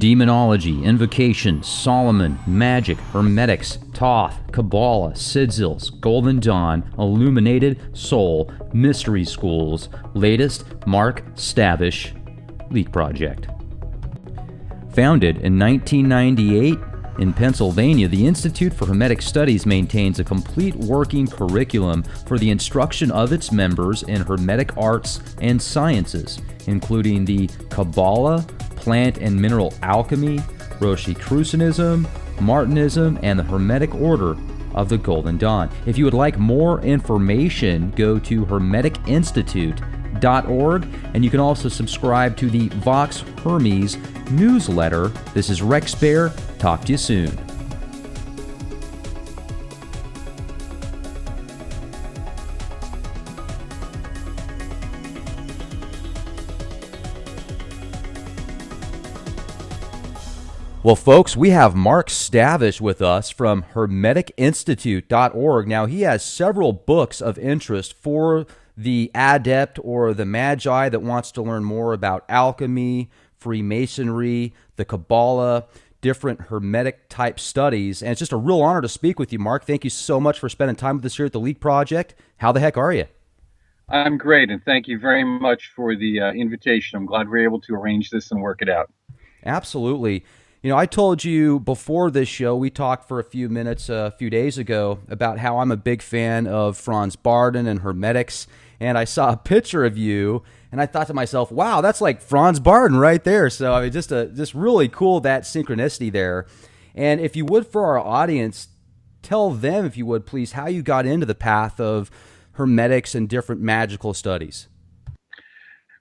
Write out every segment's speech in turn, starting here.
demonology, invocations, Solomon, Magick, Hermetics, Thoth, Kabbalah, Sigils, Golden Dawn, Illuminated, Soul, Mystery Schools. Latest, Mark Stavish, Leak Project. Founded in 1998 in Pennsylvania, the Institute for Hermetic Studies maintains a complete working curriculum for the instruction of its members in Hermetic arts and sciences, including the Kabbalah, plant and mineral alchemy, Rosicrucianism, Martinism, and the Hermetic Order of the Golden Dawn. If you would like more information, go to hermeticinstitute.org, and you can also subscribe to the Vox Hermes newsletter. This is Rex Bear. Talk to you soon. Well, folks, we have Mark Stavish with us from hermeticinstitute.org. Now, he has several books of interest for the adept or the magi that wants to learn more about alchemy, Freemasonry, the Kabbalah, different Hermetic type studies. And it's just a real honor to speak with you, Mark. Thank you so much for spending time with us here at the Leak Project. How the heck are you? I'm great, and thank you very much for the invitation. I'm glad we're able to arrange this and work it out. Absolutely. You know, I told you before this show, we talked for a few minutes a few days ago about how I'm a big fan of Franz Barden and Hermetics, and I saw a picture of you, and I thought to myself, wow, that's like Franz Barden right there. So I mean, just really cool, that synchronicity there. And if you would, for our audience, tell them, if you would, please, how you got into the path of Hermetics and different magical studies.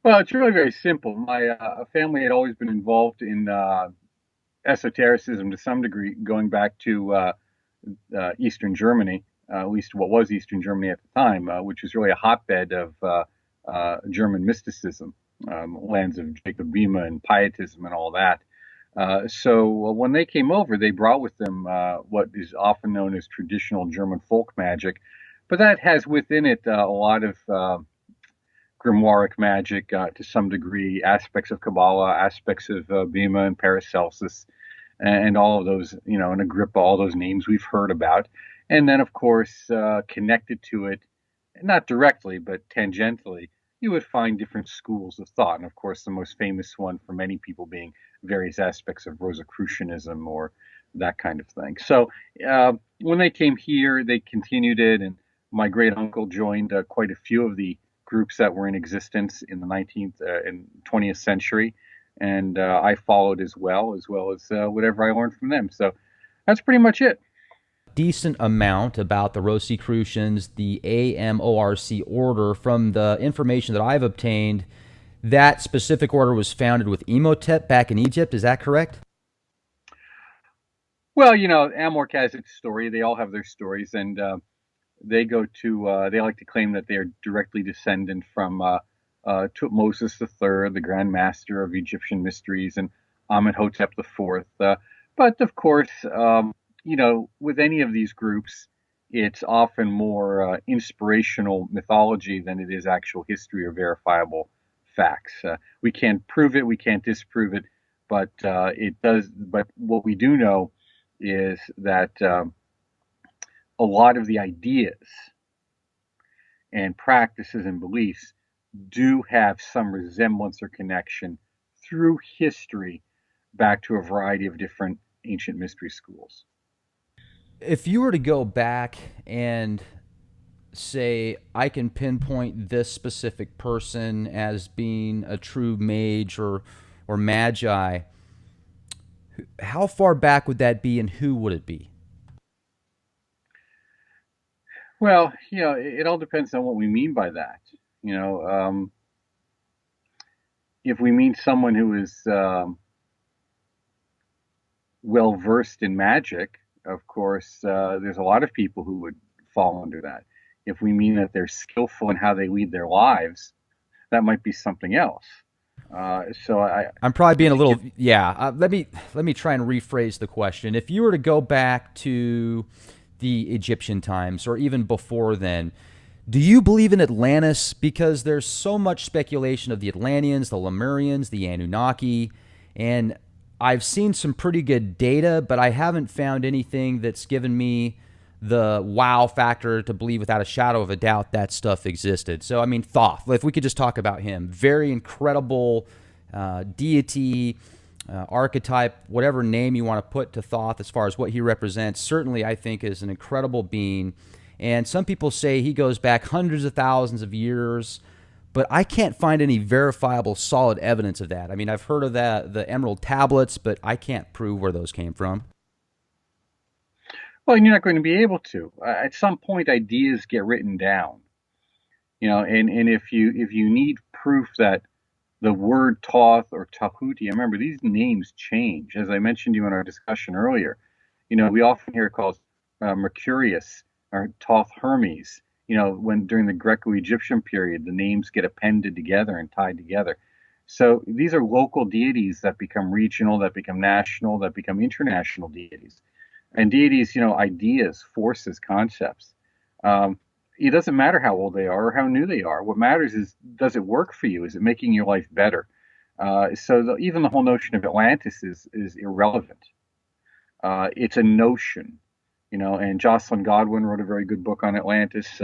Well, it's really very simple. My family had always been involved in esotericism to some degree, going back to Eastern Germany, at least what was Eastern Germany at the time, which was really a hotbed of German mysticism, lands of Jacob Boehme and pietism and all that. So when they came over, they brought with them what is often known as traditional German folk magic, but that has within it a lot of grimoire magic to some degree, aspects of Kabbalah, aspects of Boehme and Paracelsus, and all of those, and Agrippa, all those names we've heard about. And then, of course, connected to it, not directly, but tangentially, you would find different schools of thought. And, of course, the most famous one for many people being various aspects of Rosicrucianism or that kind of thing. So when they came here, they continued it, and my great uncle joined quite a few of the groups that were in existence in the 19th and 20th century, and I followed as well as whatever I learned from them. So that's pretty much it. Decent amount about the Rosicrucians, the AMORC order. From the information that I've obtained, that specific order was founded with Imhotep back in Egypt. Is that correct? Well, Amorc has its story. They all have their stories, and they go to, they like to claim that they are directly descendant from Tutmosis III, the Grand Master of Egyptian mysteries, and Amenhotep IV. But of course, with any of these groups, it's often more inspirational mythology than it is actual history or verifiable facts. We can't prove it, we can't disprove it, but it does. But what we do know is that a lot of the ideas and practices and beliefs do have some resemblance or connection through history back to a variety of different ancient mystery schools. If you were to go back and say, I can pinpoint this specific person as being a true mage or magi, how far back would that be, and who would it be? Well, it all depends on what we mean by that. If we mean someone who is well versed in magic, of course, there's a lot of people who would fall under that. If we mean that they're skillful in how they lead their lives, that might be something else. I'm probably being a little, let me try and rephrase the question. If you were to go back to the Egyptian times, or even before then, do you believe in Atlantis? Because there's so much speculation of the Atlanteans, the Lemurians, the Anunnaki, and I've seen some pretty good data, but I haven't found anything that's given me the wow factor to believe without a shadow of a doubt that stuff existed. So, I mean, Thoth, if we could just talk about him, very incredible deity, archetype, whatever name you want to put to Thoth as far as what he represents, certainly I think is an incredible being. And some people say he goes back hundreds of thousands of years, but I can't find any verifiable, solid evidence of that. I mean, I've heard of the Emerald Tablets, but I can't prove where those came from. Well, you're not going to be able to. At some point, ideas get written down, and if you need proof that the word Thoth or Tahuti, remember these names change. As I mentioned to you in our discussion earlier, we often hear it called Mercurius or Thoth Hermes. When during the Greco-Egyptian period, the names get appended together and tied together. So these are local deities that become regional, that become national, that become international deities. And deities, ideas, forces, concepts. It doesn't matter how old they are or how new they are. What matters is, does it work for you? Is it making your life better? Even the whole notion of Atlantis is irrelevant. It's a notion, and Jocelyn Godwin wrote a very good book on Atlantis.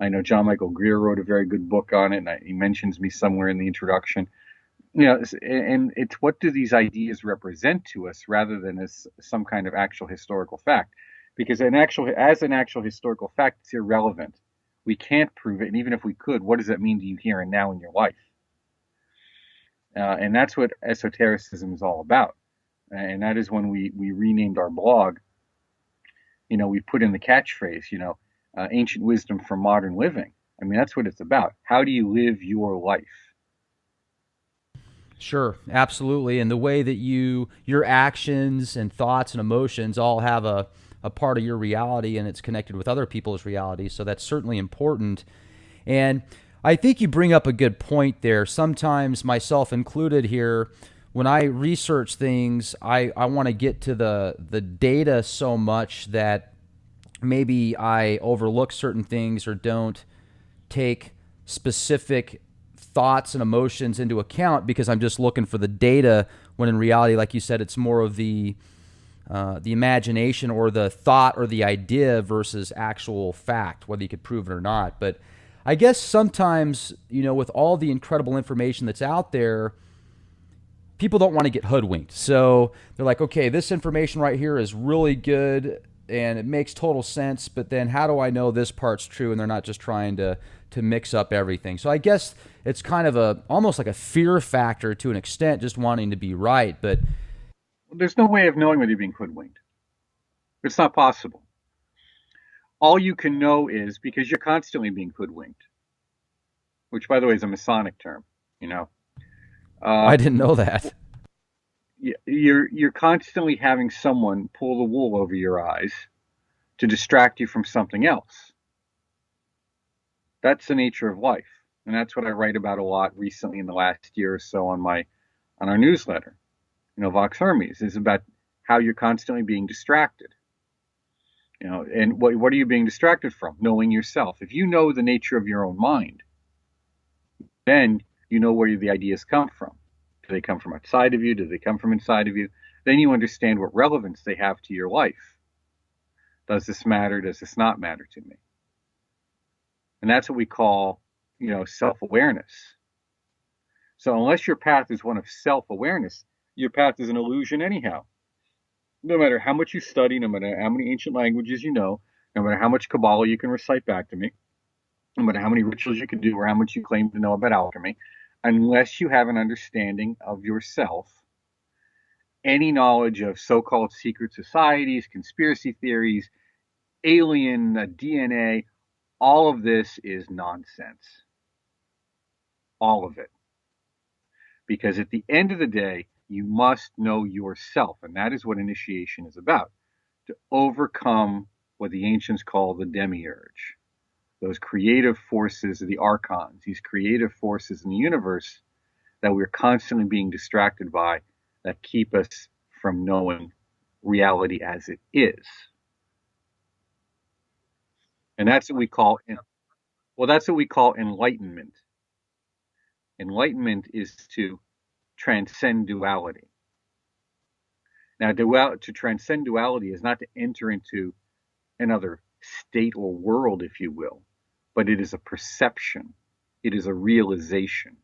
I know John Michael Greer wrote a very good book on it, and he mentions me somewhere in the introduction. And it's what do these ideas represent to us rather than as some kind of actual historical fact? Because as an actual historical fact, it's irrelevant. We can't prove it, and even if we could, what does that mean to you here and now in your life? And that's what esotericism is all about. And that is when we renamed our blog. We put in the catchphrase, ancient wisdom for modern living. I mean, that's what it's about. How do you live your life? Sure, absolutely. And the way that your actions and thoughts and emotions all have a part of your reality, and it's connected with other people's reality. So that's certainly important. And I think you bring up a good point there. Sometimes, myself included here, when I research things, I want to get to the data so much that maybe I overlook certain things or don't take specific thoughts and emotions into account because I'm just looking for the data, when in reality, like you said, it's more of the imagination or the thought or the idea versus actual fact, whether you could prove it or not. But I guess sometimes, with all the incredible information that's out there, people don't want to get hoodwinked. So they're like, okay, this information right here is really good and it makes total sense, but then how do I know this part's true? And they're not just trying to mix up everything. So I guess it's kind of almost like a fear factor to an extent, just wanting to be right. But there's no way of knowing whether you're being hoodwinked. It's not possible. All you can know is because you're constantly being hoodwinked, which, by the way, is a Masonic term. I didn't know that. You're constantly having someone pull the wool over your eyes to distract you from something else. That's the nature of life, and that's what I write about a lot recently in the last year or so on our newsletter. Vox Hermes is about how you're constantly being distracted. And what are you being distracted from? Knowing yourself. If you know the nature of your own mind, then you know where the ideas come from. Do they come from outside of you? Do they come from inside of you? Then you understand what relevance they have to your life. Does this matter? Does this not matter to me? And that's what we call, self-awareness. So unless your path is one of self-awareness, your path is an illusion anyhow. No matter how much you study, no matter how many ancient languages you know, no matter how much Kabbalah you can recite back to me, no matter how many rituals you can do or how much you claim to know about alchemy, unless you have an understanding of yourself, any knowledge of so-called secret societies, conspiracy theories, alien DNA, all of this is nonsense. All of it. Because at the end of the day, you must know yourself, and that is what initiation is about, to overcome what the ancients call the demiurge, those creative forces of the archons, these creative forces in the universe that we're constantly being distracted by, that keep us from knowing reality as it is. And that's what we call, that's what we call enlightenment. Enlightenment is to transcend duality. Now, to transcend duality is not to enter into another state or world, if you will, but it is a perception. It is a realization.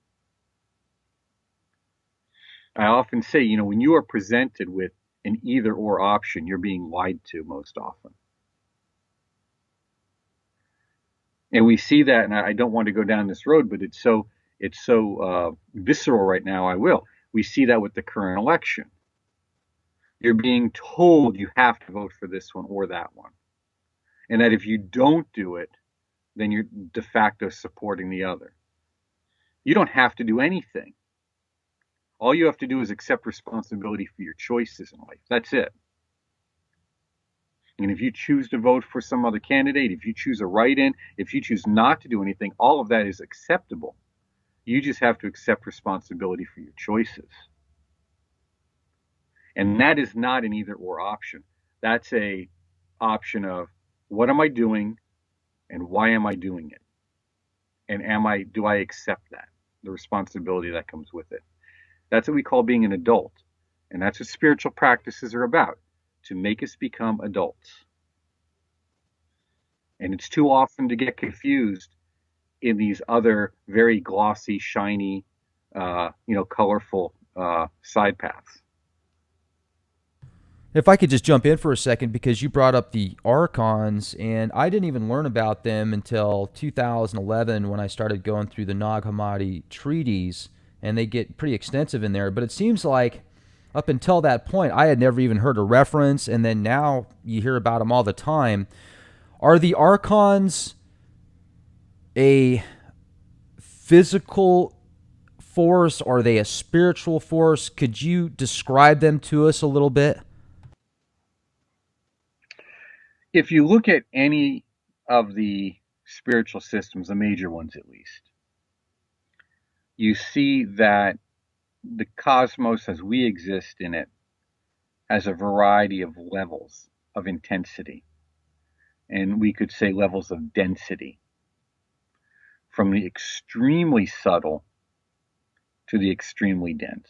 I often say, when you are presented with an either or option, you're being lied to most often. And we see that, and I don't want to go down this road, but it's so visceral right now. I will. We see that with the current election. You're being told you have to vote for this one or that one, and that if you don't do it, then you're de facto supporting the other. You don't have to do anything. All you have to do is accept responsibility for your choices in life. That's it. And if you choose to vote for some other candidate, if you choose a write-in, if you choose not to do anything, all of that is acceptable. You just have to accept responsibility for your choices. And that is not an either or option. That's a option of what am I doing and why am I doing it? And do I accept that, the responsibility that comes with it? That's what we call being an adult. And that's what spiritual practices are about, to make us become adults. And it's too often to get confused in these other very glossy, shiny, colorful side paths. If I could just jump in for a second, because you brought up the archons, and I didn't even learn about them until 2011 when I started going through the Nag Hammadi treaties, and they get pretty extensive in there. But it seems like up until that point, I had never even heard a reference, and then now you hear about them all the time. Are the archons a physical force? Are they a spiritual force? Could you describe them to us a little bit? If you look at any of the spiritual systems, the major ones at least, you see that the cosmos as we exist in it has a variety of levels of intensity. And we could say levels of density, from the extremely subtle to the extremely dense.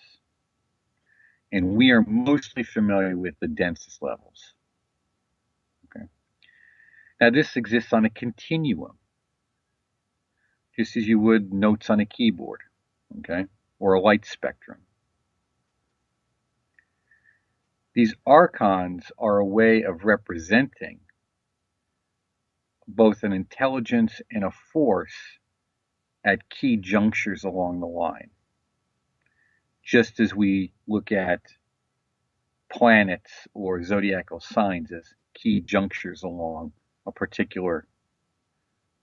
And we are mostly familiar with the densest levels. Okay. Now, this exists on a continuum, just as you would notes on a keyboard, okay, or a light spectrum. These archons are a way of representing both an intelligence and a force at key junctures along the line. Just as we look at planets or zodiacal signs as key junctures along a particular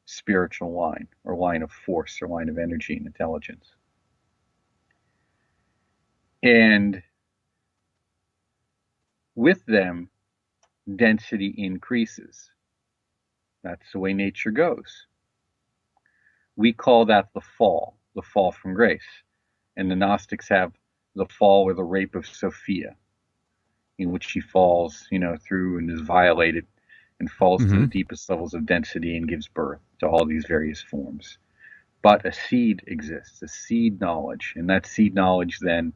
spiritual line or line of force or line of energy and intelligence. And with them, density increases. That's the way nature goes. We call that the fall from grace. And the Gnostics have the fall or the rape of Sophia, in which she falls, through and is violated and falls to the deepest levels of density and gives birth to all these various forms. But a seed exists, a seed knowledge, and that seed knowledge then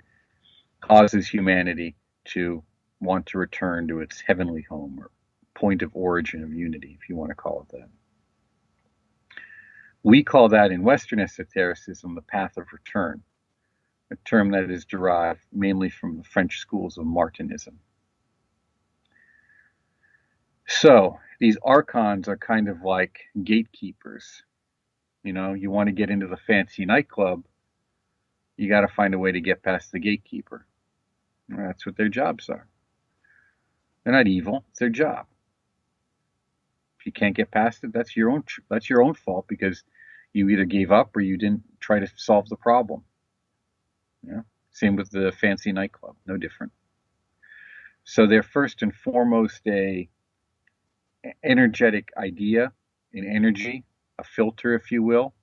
causes humanity to want to return to its heavenly home or point of origin of unity, if you want to call it that. We call that in Western esotericism the path of return, a term that is derived mainly from the French schools of Martinism. So these archons are kind of like gatekeepers. You want to get into the fancy nightclub, you got to find a way to get past the gatekeeper. That's what their jobs are. They're not evil, it's their job. If you can't get past it, that's your own fault, because you either gave up or you didn't try to solve the problem. Same with the fancy nightclub, no different. So they're first and foremost a energetic idea, an energy, a filter, if you will,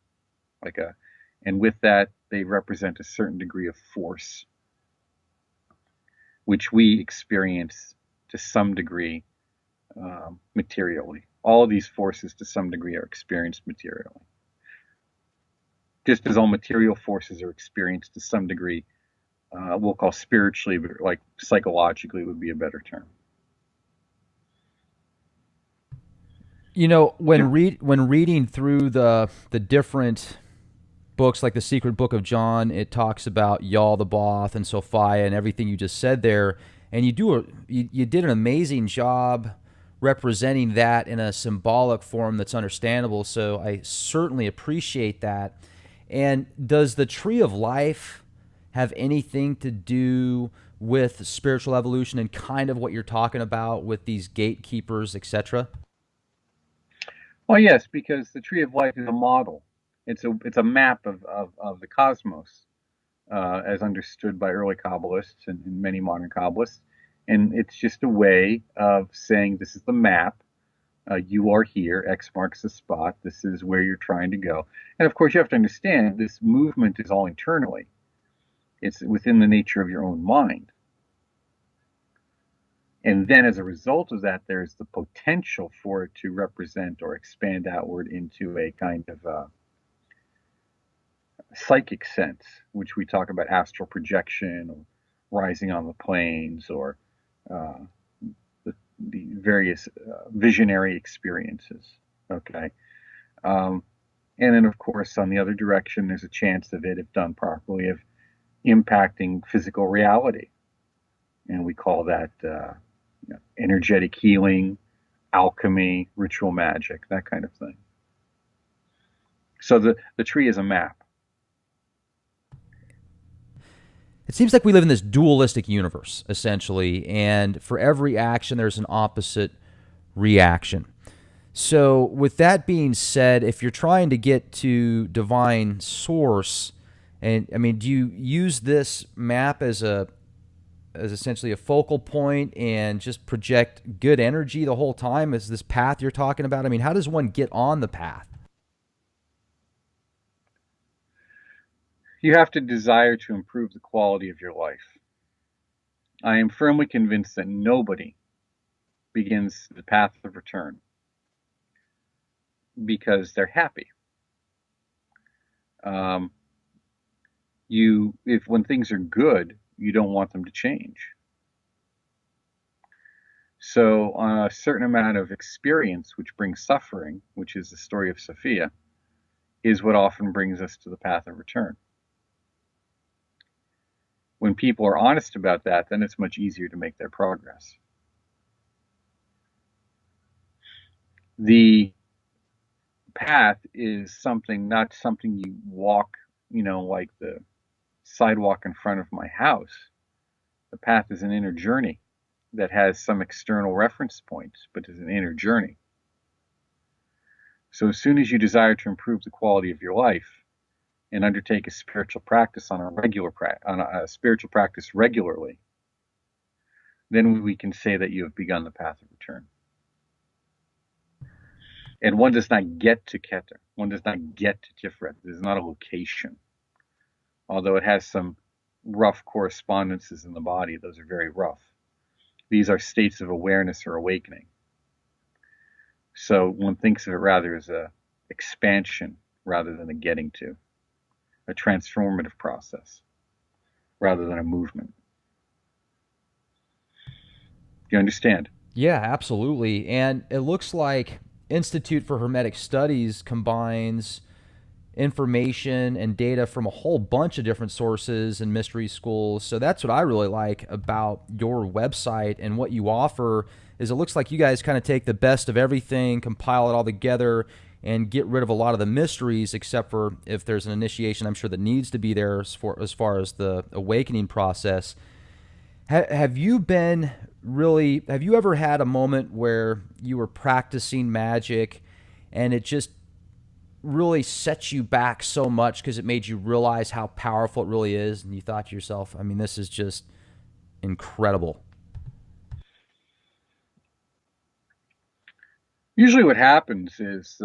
and with that they represent a certain degree of force, which we experience to some degree materially. All of these forces to some degree are experienced materially. Just as all material forces are experienced to some degree we'll call spiritually, but like psychologically would be a better term. You know, Yeah. when reading through the different books like the Secret Book of John, it talks about Yal the Both and Sophia and everything you just said there, and you did an amazing job representing that in a symbolic form that's understandable. So I certainly appreciate that. And does the Tree of Life have anything to do with spiritual evolution and kind of what you're talking about with these gatekeepers, etc.? Well, yes, because the Tree of Life is a model. It's a map of the cosmos, as understood by early Kabbalists and many modern Kabbalists. And it's just a way of saying this is the map. You are here. X marks the spot. This is where you're trying to go. And of course, you have to understand this movement is all internally. It's within the nature of your own mind. And then as a result of that, there's the potential for it to represent or expand outward into a kind of psychic sense, which we talk about astral projection or rising on the planes or uh, the various visionary experiences. Okay. Um, and then, of course, on the other direction, there's a chance of it, if done properly, of impacting physical reality. And we call that energetic healing, alchemy, ritual magic, that kind of thing. So the tree is a map. It seems like we live in this dualistic universe, essentially, and for every action, there's an opposite reaction. So, with that being said, if you're trying to get to divine source, and I mean, do you use this map as essentially a focal point and just project good energy the whole time? Is this path you're talking about? I mean, how does one get on the path? You have to desire to improve the quality of your life. I am firmly convinced that nobody begins the path of return because they're happy. Um, if when things are good, you don't want them to change. So, a certain amount of experience, which brings suffering, which is the story of Sophia, is what often brings us to the path of return. When people are honest about that, then it's much easier to make their progress. The path is something, not something you walk, like the sidewalk in front of my house. The path is an inner journey that has some external reference points, but is an inner journey. So as soon as you desire to improve the quality of your life and undertake a spiritual practice on a spiritual practice regularly, then we can say that you have begun the path of return. And one does not get to Keter. One does not get to Tiferet. It is not a location. Although it has some rough correspondences in the body, those are very rough. These are states of awareness or awakening. So one thinks of it rather as a expansion rather than a getting to, a transformative process rather than a movement. Do you understand? Yeah, absolutely. And it looks like Institute for Hermetic Studies combines information and data from a whole bunch of different sources and mystery schools. So that's what I really like about your website and what you offer is it looks like you guys kind of take the best of everything, compile it all together and get rid of a lot of the mysteries except for if there's an initiation I'm sure that needs to be there as far as the awakening process. Have you ever had a moment where you were practicing magic and it just really sets you back so much because it made you realize how powerful it really is and you thought to yourself, I mean, this is just incredible? Usually what happens is,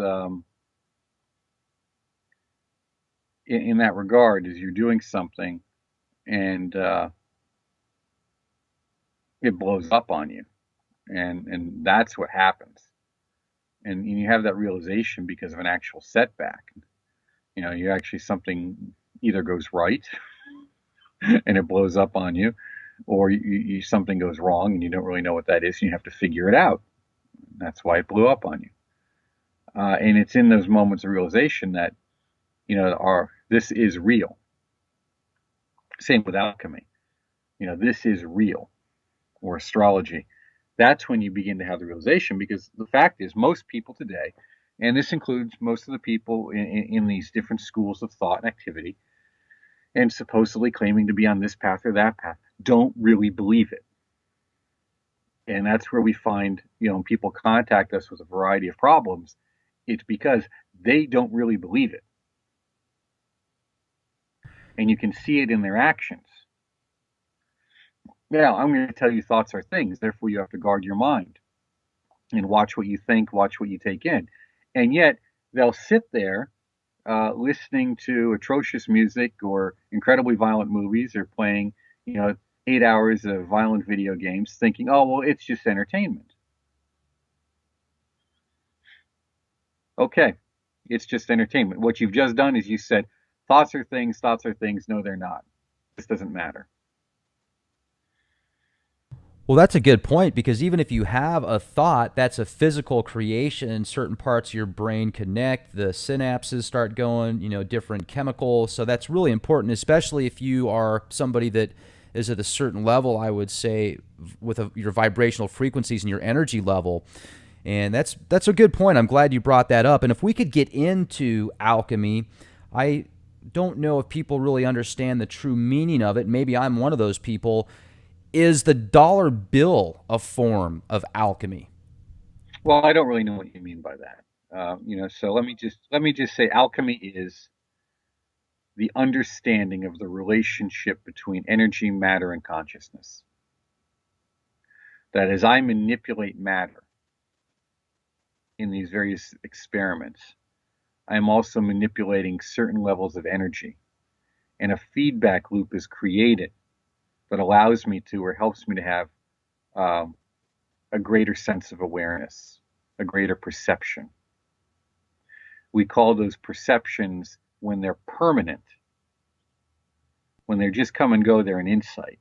in that regard, is you're doing something and it blows up on you. And that's what happens. And you have that realization because of an actual setback. You actually something either goes right and it blows up on you, or something goes wrong and you don't really know what that is, and you have to figure it out. That's why it blew up on you. And it's in those moments of realization that, this is real. Same with alchemy. This is real, or astrology. That's when you begin to have the realization, because the fact is, most people today, and this includes most of the people in these different schools of thought and activity, and supposedly claiming to be on this path or that path, don't really believe it. And that's where we find, people contact us with a variety of problems. It's because they don't really believe it. And you can see it in their actions. Now, I'm going to tell you thoughts are things, therefore you have to guard your mind and watch what you think, watch what you take in. And yet, they'll sit there listening to atrocious music or incredibly violent movies, or playing, 8 hours of violent video games, thinking, oh, well, it's just entertainment. Okay, it's just entertainment. What you've just done is you said, thoughts are things, thoughts are things. No, they're not. This doesn't matter. Well, that's a good point, because even if you have a thought, that's a physical creation. Certain parts of your brain connect, the synapses start going, different chemicals. So that's really important, especially if you are somebody that is at a certain level, I would say, with your vibrational frequencies and your energy level. And that's a good point. I'm glad you brought that up. And if we could get into alchemy, I don't know if people really understand the true meaning of it. Maybe I'm one of those people. Is the dollar bill a form of alchemy? Well, I don't really know what you mean by that. So let me just say, alchemy is the understanding of the relationship between energy, matter, and consciousness. That as I manipulate matter in these various experiments, I am also manipulating certain levels of energy, and a feedback loop is created that allows me to, or helps me to have, a greater sense of awareness, a greater perception. We call those perceptions, when they're permanent. When they're just come and go, they're an insight.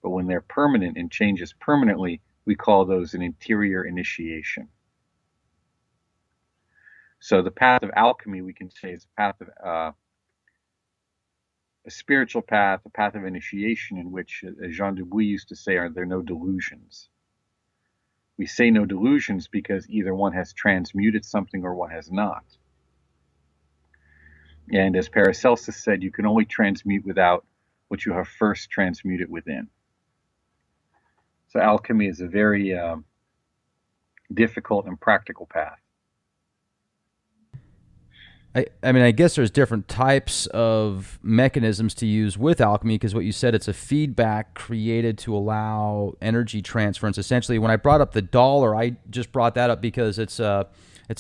But when they're permanent and changes permanently, we call those an interior initiation. So the path of alchemy, we can say, is a path of a spiritual path, a path of initiation, in which, as Jean Dubuis used to say, there are no delusions. We say no delusions because either one has transmuted something or one has not. And as Paracelsus said, you can only transmute without what you have first transmuted within. So alchemy is a very difficult and practical path. I mean, I guess there's different types of mechanisms to use with alchemy, because what you said, it's a feedback created to allow energy transference. Essentially, when I brought up the dollar, I just brought that up because it's a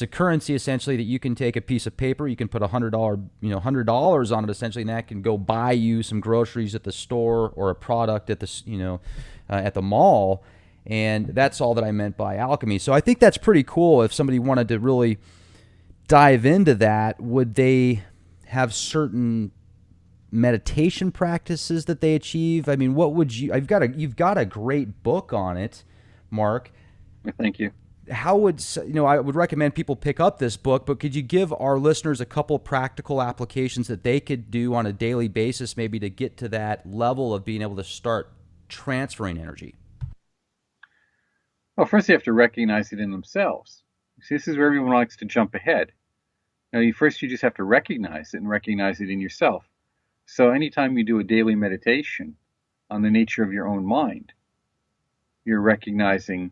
currency, essentially, that you can take a piece of paper, you can put $100 on it, essentially, and that can go buy you some groceries at the store, or a product at the at the mall. And that's all that I meant by alchemy. So I think that's pretty cool. If somebody wanted to really dive into that, would they have certain meditation practices that they achieve? I mean, what would you? You've got a great book on it, Mark. Thank you. How would I would recommend people pick up this book, but could you give our listeners a couple practical applications that they could do on a daily basis, maybe to get to that level of being able to start transferring energy? Well, first they have to recognize it in themselves. See, this is where everyone likes to jump ahead. Now, first you just have to recognize it, and recognize it in yourself. So anytime you do a daily meditation on the nature of your own mind, you're recognizing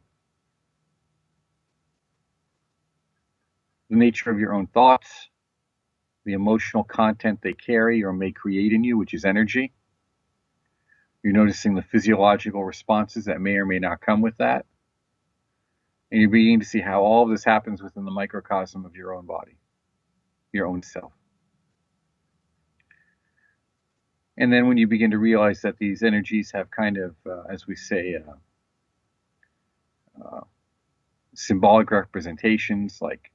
the nature of your own thoughts, the emotional content they carry or may create in you, which is energy. You're noticing the physiological responses that may or may not come with that. And you're beginning to see how all of this happens within the microcosm of your own body, your own self. And then when you begin to realize that these energies have kind of, as we say, symbolic representations like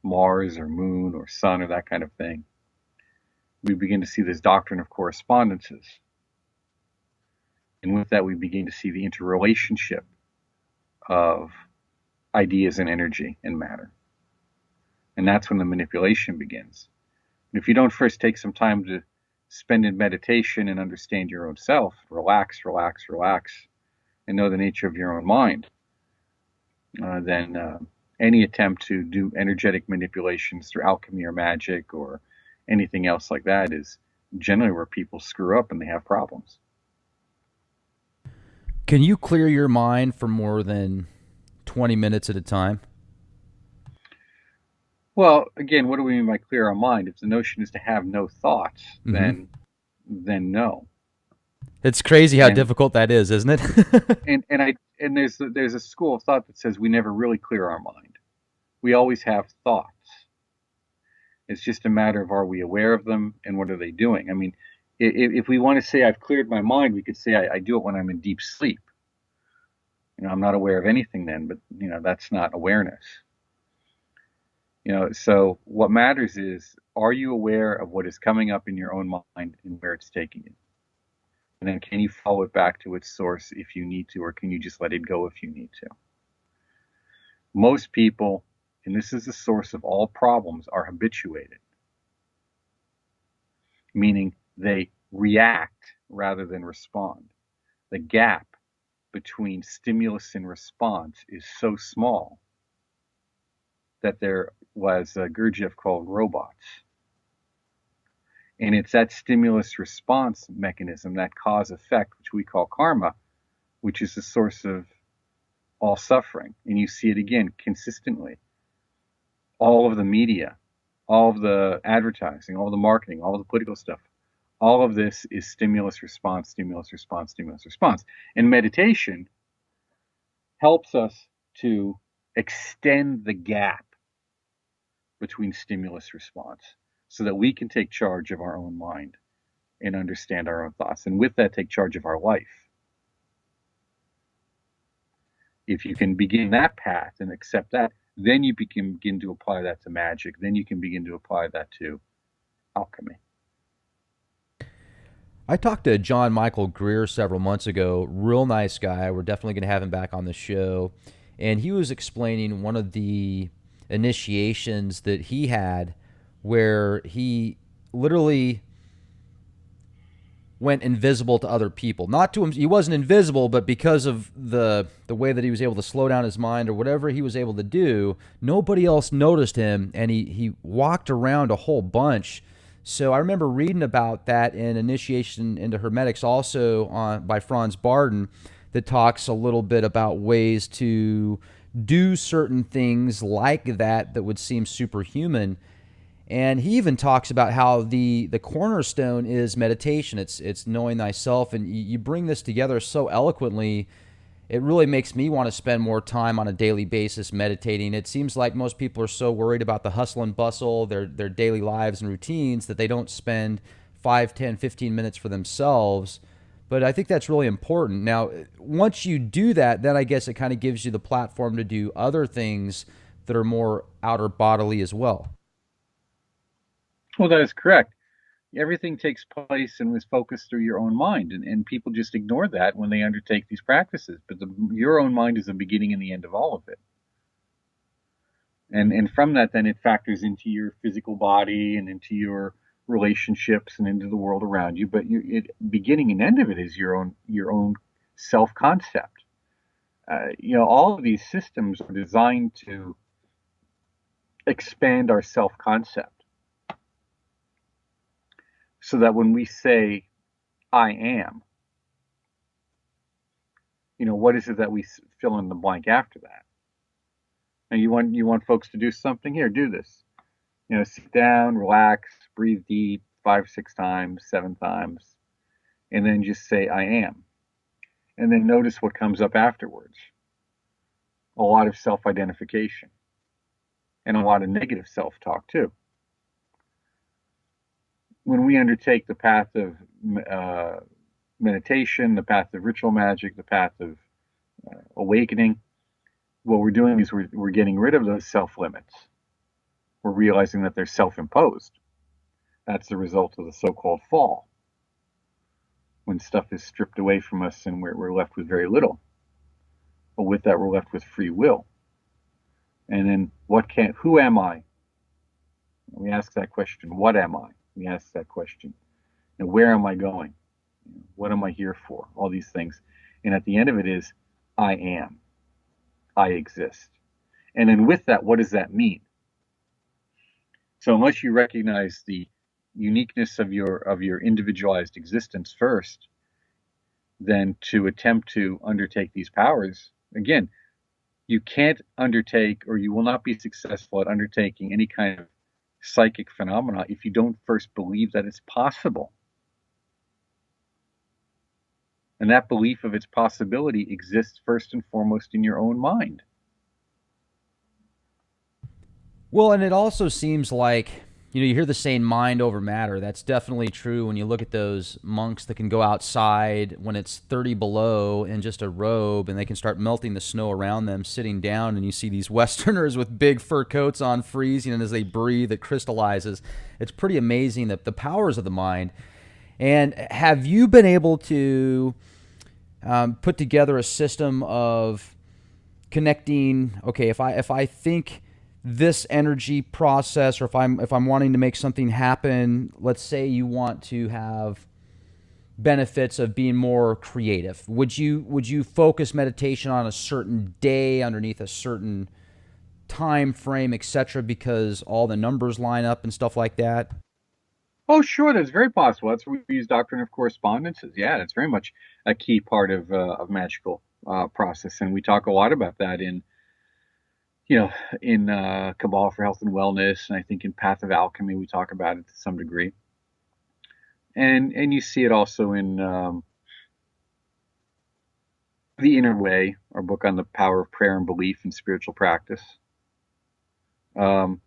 Mars or Moon or Sun or that kind of thing, we begin to see this doctrine of correspondences. And with that, we begin to see the interrelationship of ideas and energy and matter. And that's when the manipulation begins. If you don't first take some time to spend in meditation and understand your own self, relax, relax, relax, and know the nature of your own mind, then any attempt to do energetic manipulations through alchemy or magic or anything else like that is generally where people screw up and they have problems. Can you clear your mind for more than 20 minutes at a time? Well, again, what do we mean by clear our mind? If the notion is to have no thoughts, Mm-hmm. then no. It's crazy how And difficult that is, isn't it? and there's a school of thought that says we never really clear our mind. We always have thoughts. It's just a matter of, are we aware of them and what are they doing? I mean, if we want to say I've cleared my mind, we could say I do it when I'm in deep sleep. I'm not aware of anything then, but that's not awareness. So what matters is, are you aware of what is coming up in your own mind and where it's taking you? And then can you follow it back to its source if you need to, or can you just let it go if you need to? Most people, and this is the source of all problems, are habituated, meaning they react rather than respond. The gap between stimulus and response is so small that there was a Gurdjieff called robots. And it's that stimulus response mechanism, that cause effect, which we call karma, which is the source of all suffering. And you see it again consistently. All of the media, all of the advertising, all of the marketing, all of the political stuff, all of this is stimulus response, stimulus response, stimulus response. And meditation helps us to extend the gap between stimulus response so that we can take charge of our own mind and understand our own thoughts. And with that, take charge of our life. If you can begin that path and accept that, then you can begin to apply that to magic. Then you can begin to apply that to alchemy. I talked to John Michael Greer several months ago. Real nice guy. We're definitely going to have him back on the show. And he was explaining one of the initiations that he had where he literally went invisible to other people. Not to him, he wasn't invisible, but because of the way that he was able to slow down his mind or whatever he was able to do, nobody else noticed him, and he walked around a whole bunch. So I remember reading about that in Initiation into Hermetics, also by Franz Barden, that talks a little bit about ways to do certain things like that would seem superhuman. And he even talks about how the cornerstone is meditation. It's knowing thyself, and you bring this together so eloquently. It really makes me want to spend more time on a daily basis meditating. It seems like most people are so worried about the hustle and bustle, their daily lives and routines, that they don't spend 5, 10, 15 minutes for themselves. But I think that's really important. Now, once you do that, then I guess it kind of gives you the platform to do other things that are more outer bodily as well. Well, that is correct. Everything takes place and is focused through your own mind, and people just ignore that when they undertake these practices. But your own mind is the beginning and the end of all of it. And from that, then it factors into your physical body and into your relationships and into the world around you. But beginning and end of it is your own self concept. All of these systems are designed to expand our self concept, so that when we say I am, what is it that we fill in the blank after that? And you want folks to do something? Here, do this. Sit down, relax, breathe deep 5, 6 times, 7 times, and then just say I am. And then notice what comes up afterwards. A lot of self-identification and a lot of negative self-talk too. When we undertake the path of meditation, the path of ritual magic, the path of awakening, what we're doing is we're getting rid of those self-limits. We're realizing that they're self-imposed. That's the result of the so-called fall. when stuff is stripped away from us and we're left with very little. But with that, we're left with free will. And then who am I? We ask that question. What am I? We ask that question. And where am I going? What am I here for? All these things. And at the end of it is, I am. I exist. And then with that, what does that mean? So unless you recognize the uniqueness of your individualized existence first, then to attempt to undertake these powers, again, you can't undertake, or you will not be successful at undertaking any kind of psychic phenomena if you don't first believe that it's possible. And that belief of its possibility exists first and foremost in your own mind. Well, and it also seems like, you hear the saying mind over matter. That's definitely true when you look at those monks that can go outside when it's 30 below in just a robe and they can start melting the snow around them sitting down, and you see these Westerners with big fur coats on freezing, and as they breathe, it crystallizes. It's pretty amazing that the powers of the mind. And have you been able to put together a system of connecting, okay, if I think this energy process, or if I'm wanting to make something happen, let's say you want to have benefits of being more creative, would you focus meditation on a certain day underneath a certain time frame, etc., because all the numbers line up and stuff like that? Oh, sure, that's very possible. That's where we use doctrine of correspondences. Yeah, that's very much a key part of magical process, and we talk a lot about that in Kabbalah for Health and Wellness, and I think in Path of Alchemy we talk about it to some degree. And you see it also in The Inner Way, our book on the power of prayer and belief in spiritual practice. So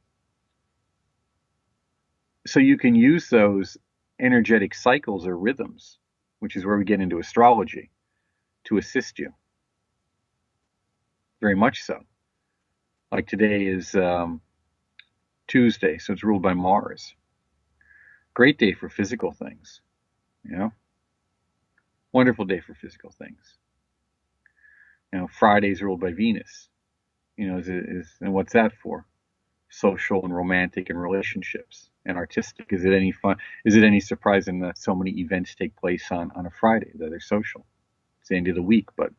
you can use those energetic cycles or rhythms, which is where we get into astrology, to assist you. Very much so. Like today is Tuesday, so it's ruled by Mars. Great day for physical things, Wonderful day for physical things. Friday's ruled by Venus. And what's that for? Social and romantic and relationships and artistic. Is it any fun? Is it any surprising that so many events take place on a Friday that are social? It's the end of the week, but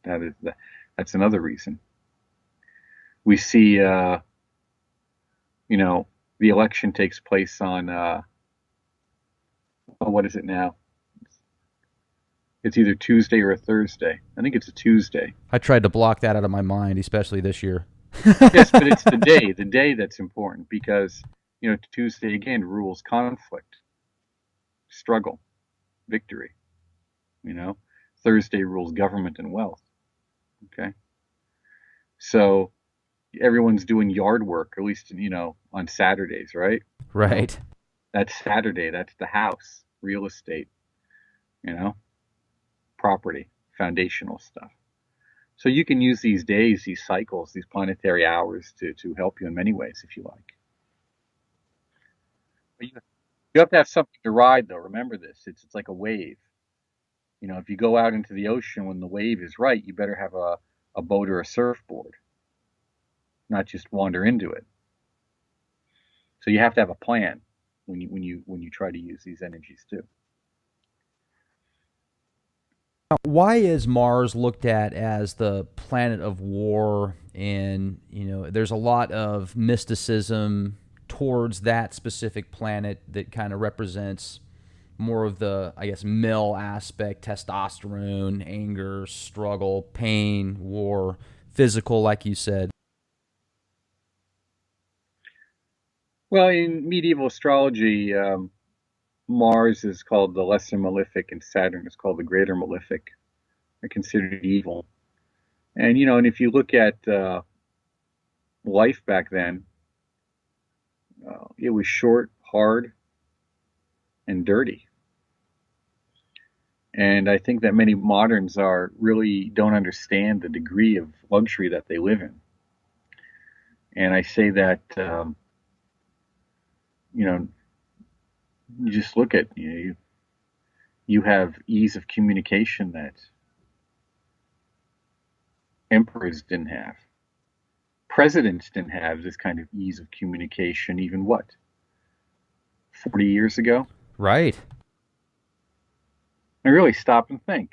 that's another reason. We see, the election takes place on, what is it now? It's either Tuesday or a Thursday. I think it's a Tuesday. I tried to block that out of my mind, especially this year. Yes, but it's the day that's important, because, Tuesday again rules conflict, struggle, victory. Thursday rules government and wealth. Okay. So everyone's doing yard work, at least, on Saturdays, right? Right. That's Saturday. That's the house, real estate, property, foundational stuff. So you can use these days, these cycles, these planetary hours to help you in many ways, if you like. But you have to have something to ride, though. Remember this. It's like a wave. If you go out into the ocean when the wave is right, you better have a boat or a surfboard, not just wander into it. So you have to have a plan when you try to use these energies too. Why is Mars looked at as the planet of war? And, there's a lot of mysticism towards that specific planet that kind of represents more of the, I guess, male aspect: testosterone, anger, struggle, pain, war, physical, like you said. Well, in medieval astrology, Mars is called the lesser malefic and Saturn is called the greater malefic. They're considered evil. And if you look at life back then, it was short, hard, and dirty. And I think that many moderns don't understand the degree of luxury that they live in. And I say that, you just look at, You have ease of communication that emperors didn't have. Presidents didn't have this kind of ease of communication even what, 40 years ago? Right. I really stop and think,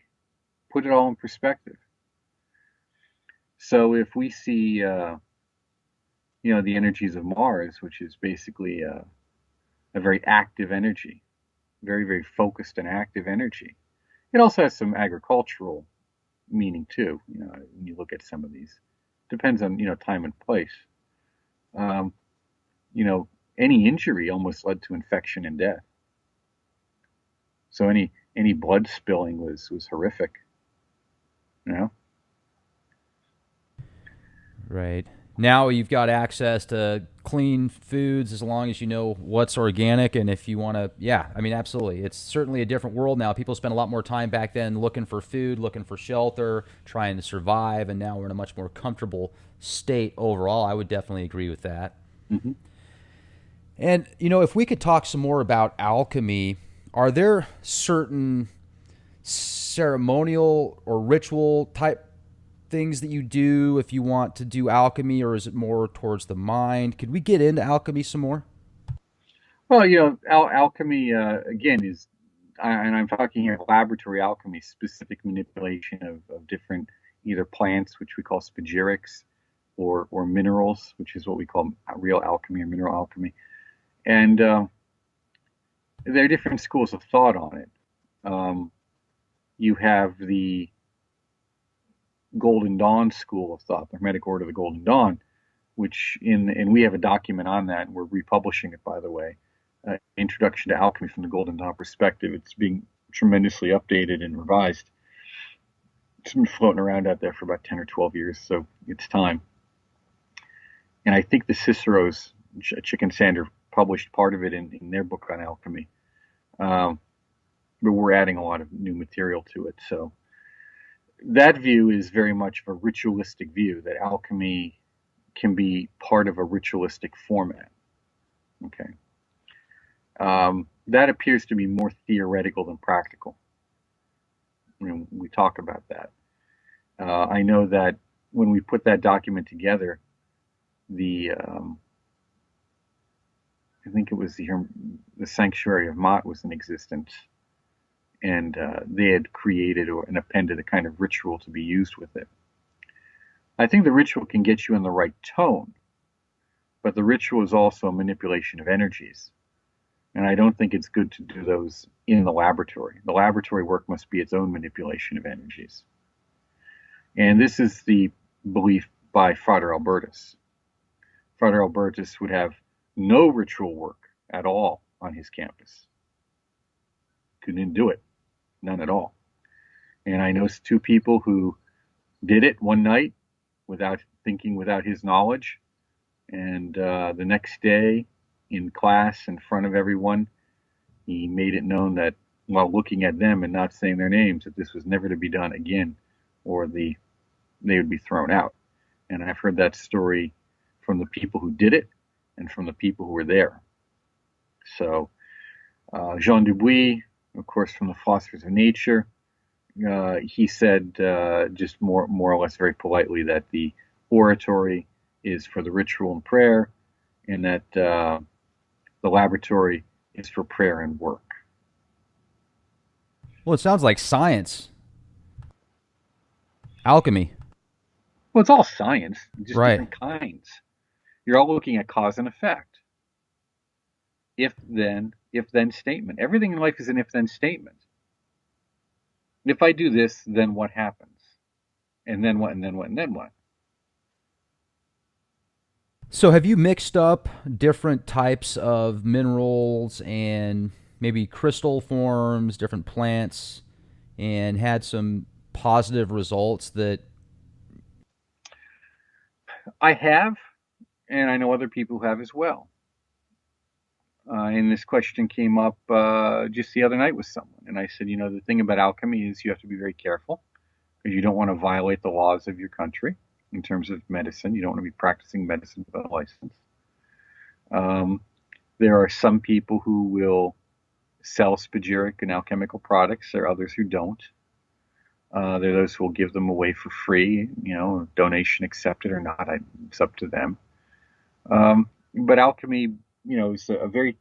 put it all in perspective. So if we see, the energies of Mars, which is basically a very active energy, very, very focused and active energy. It also has some agricultural meaning too. When you look at some of these, depends on time and place. Um, you know, any injury almost led to infection and death. So any blood spilling was horrific. You know. Right. Now you've got access to clean foods as long as you know what's organic. And if you want to, yeah, I mean, absolutely. It's certainly a different world now. People spent a lot more time back then looking for food, looking for shelter, trying to survive. And now we're in a much more comfortable state overall. I would definitely agree with that. Mm-hmm. And, if we could talk some more about alchemy, are there certain ceremonial or ritual type things that you do if you want to do alchemy, or is it more towards the mind? Could we get into alchemy some more? Well, alchemy again and I'm talking here laboratory alchemy, specific manipulation of different either plants, which we call spagyrics, or minerals, which is what we call real alchemy or mineral alchemy. And there are different schools of thought on it. You have the Golden Dawn school of thought, the Hermetic Order of the Golden Dawn, and we have a document on that, and we're republishing it, by the way. Introduction to Alchemy from the Golden Dawn Perspective. It's being tremendously updated and revised. It's been floating around out there for about 10 or 12 years, so it's time. And I think the Cicero's, Chick and Sander, published part of it in their book on alchemy. But we're adding a lot of new material to it. So that view is very much of a ritualistic view, that alchemy can be part of a ritualistic format. Okay. That appears to be more theoretical than practical. We talk about that. I know that when we put that document together, I think it was the Sanctuary of Mott was in existence, and they had created and appended a kind of ritual to be used with it. I think the ritual can get you in the right tone, but the ritual is also a manipulation of energies. And I don't think it's good to do those in the laboratory. The laboratory work must be its own manipulation of energies. And this is the belief by Frater Albertus. Frater Albertus would have no ritual work at all on his campus. Couldn't do it. None at all. And I know two people who did it one night without thinking, without his knowledge. And the next day, in class, in front of everyone, he made it known that, while looking at them and not saying their names, that this was never to be done again, or they would be thrown out. And I've heard that story from the people who did it and from the people who were there. So Jean Dubuis, of course, from the Philosophers of Nature, he said just more or less very politely that the oratory is for the ritual and prayer, and that the laboratory is for prayer and work. Well, it sounds like science. Alchemy. Well, it's all science, just Right. different kinds. You're all looking at cause and effect. If then statement. Everything in life is an if then statement. If I do this, then what happens? And then what, and then what, and then what? So have you mixed up different types of minerals and maybe crystal forms, different plants, and had some positive results that... I have, and I know other people who have as well. And this question came up just the other night with someone. And I said, the thing about alchemy is you have to be very careful, because you don't want to violate the laws of your country in terms of medicine. You don't want to be practicing medicine without a license. There are some people who will sell spagyric and alchemical products. There are others who don't. There are those who will give them away for free, donation accepted or not. It's up to them. But alchemy, is a very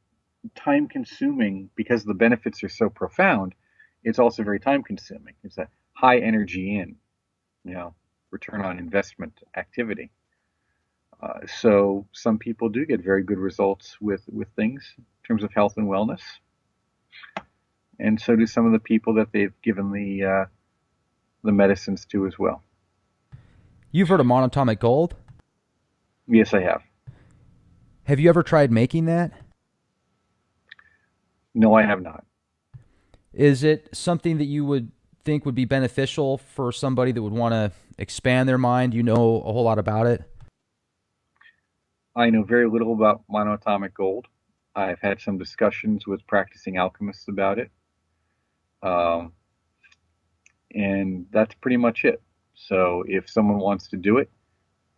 time consuming because the benefits are so profound. It's also very time consuming. It's a high energy return on investment activity. So some people do get very good results with things in terms of health and wellness. And so do some of the people that they've given the medicines to as well. You've heard of monatomic gold? Yes, I have. Have you ever tried making that? No, I have not. Is it something that you would think would be beneficial for somebody that would want to expand their mind? You know a whole lot about it? I know very little about monatomic gold. I've had some discussions with practicing alchemists about it. And that's pretty much it. So if someone wants to do it,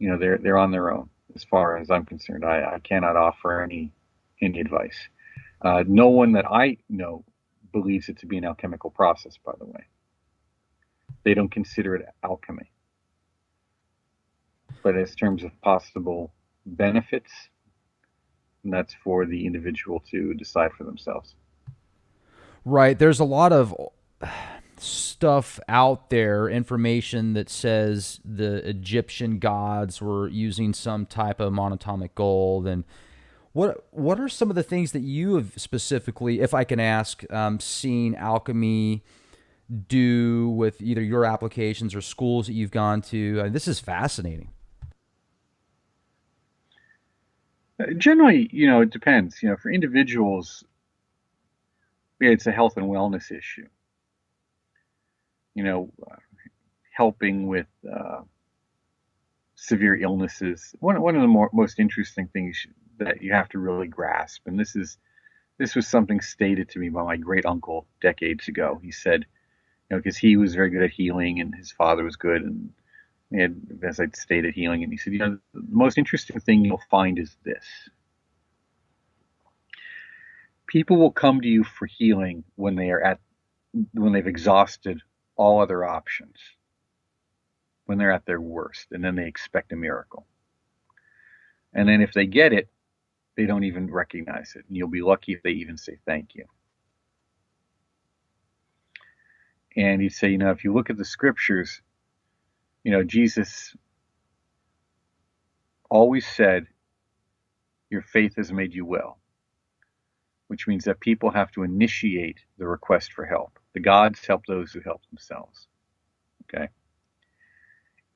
they're on their own. As far as I'm concerned, I cannot offer any advice. No one that I know believes it to be an alchemical process, by the way. They don't consider it alchemy. But as terms of possible benefits, that's for the individual to decide for themselves. Right. There's a lot of stuff out there, information that says the Egyptian gods were using some type of monatomic gold. And what are some of the things that you have specifically, if I can ask, seen alchemy do with either your applications or schools that you've gone to? This is fascinating. Generally, it depends. For individuals, it's a health and wellness issue. Helping with severe illnesses. One of the most interesting things that you have to really grasp, and this was something stated to me by my great uncle decades ago. He said, because he was very good at healing, and his father was good, and he had, as I stated, healing. And he said, the most interesting thing you'll find is this: people will come to you for healing when they've exhausted all other options, when they're at their worst, and then they expect a miracle. And then if they get it, they don't even recognize it. And you'll be lucky if they even say thank you. And he'd say, if you look at the scriptures, Jesus always said, your faith has made you well, which means that people have to initiate the request for help. The gods help those who help themselves. Okay.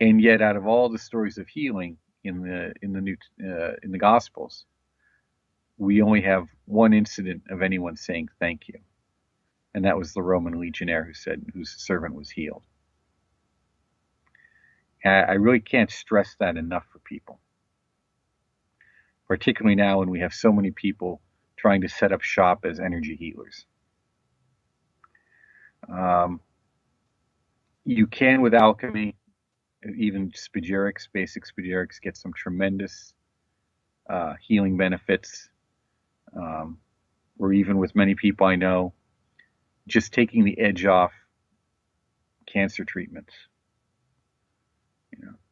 And yet, out of all the stories of healing in the Gospels, we only have one incident of anyone saying thank you, and that was the Roman legionnaire whose servant was healed. I really can't stress that enough for people, particularly now when we have so many people trying to set up shop as energy healers. You can, with alchemy, even spagyrics, basic spagyrics, get some tremendous healing benefits. Or even with many people I know, just taking the edge off cancer treatments.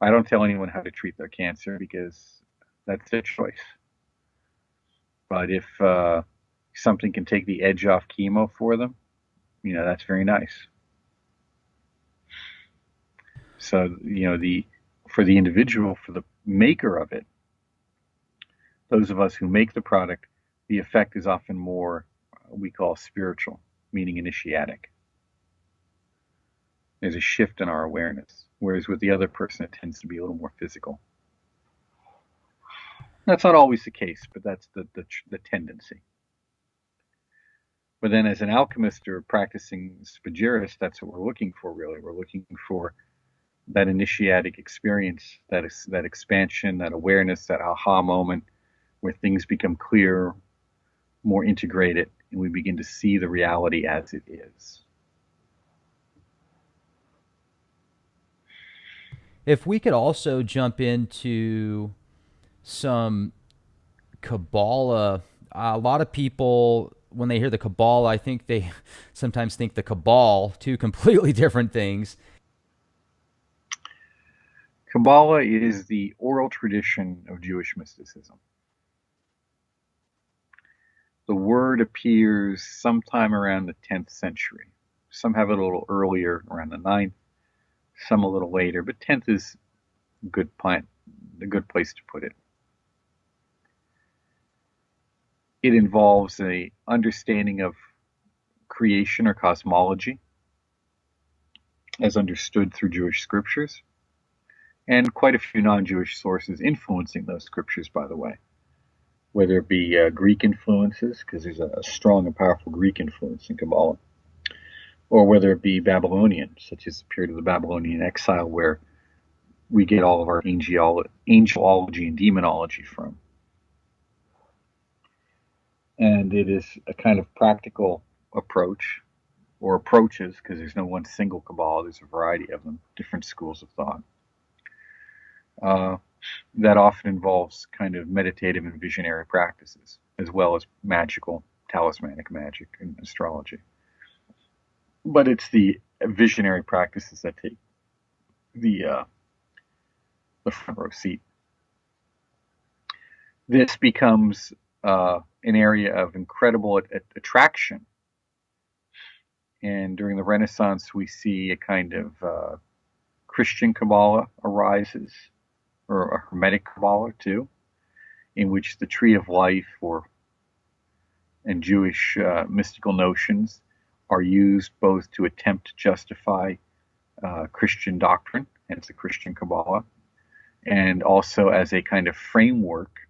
I don't tell anyone how to treat their cancer because that's their choice. But if something can take the edge off chemo for them, that's very nice. So, for the individual, for the maker of it, those of us who make the product, the effect is often more, we call spiritual, meaning initiatic. There's a shift in our awareness, whereas with the other person, it tends to be a little more physical. That's not always the case, but that's the tendency. But then as an alchemist or practicing spagyrist, that's what we're looking for, really. We're looking for that initiatic experience, that expansion, that awareness, that aha moment where things become clear, more integrated, and we begin to see the reality as it is. If we could also jump into some Kabbalah, a lot of people when they hear the Kabbalah, I think they sometimes think the Cabal, two completely different things. Kabbalah is the oral tradition of Jewish mysticism. The word appears sometime around the 10th century. Some have it a little earlier, around the 9th, some a little later, but 10th is a good place to put it. It involves an understanding of creation or cosmology as understood through Jewish scriptures, and quite a few non-Jewish sources influencing those scriptures, by the way, whether it be Greek influences, because there's a strong and powerful Greek influence in Kabbalah, or whether it be Babylonian, such as the period of the Babylonian exile, where we get all of our angelology and demonology from. And it is a kind of practical approach, or approaches, because there's no one single Kabbalah, there's a variety of them, different schools of thought, that often involves kind of meditative and visionary practices, as well as magical, talismanic magic and astrology. But it's the visionary practices that take the front row seat. This becomes an area of incredible attraction. And during the Renaissance, we see a kind of Christian Kabbalah arises, or a Hermetic Kabbalah too, in which the tree of life and Jewish mystical notions are used both to attempt to justify Christian doctrine, hence the Christian Kabbalah, and also as a kind of framework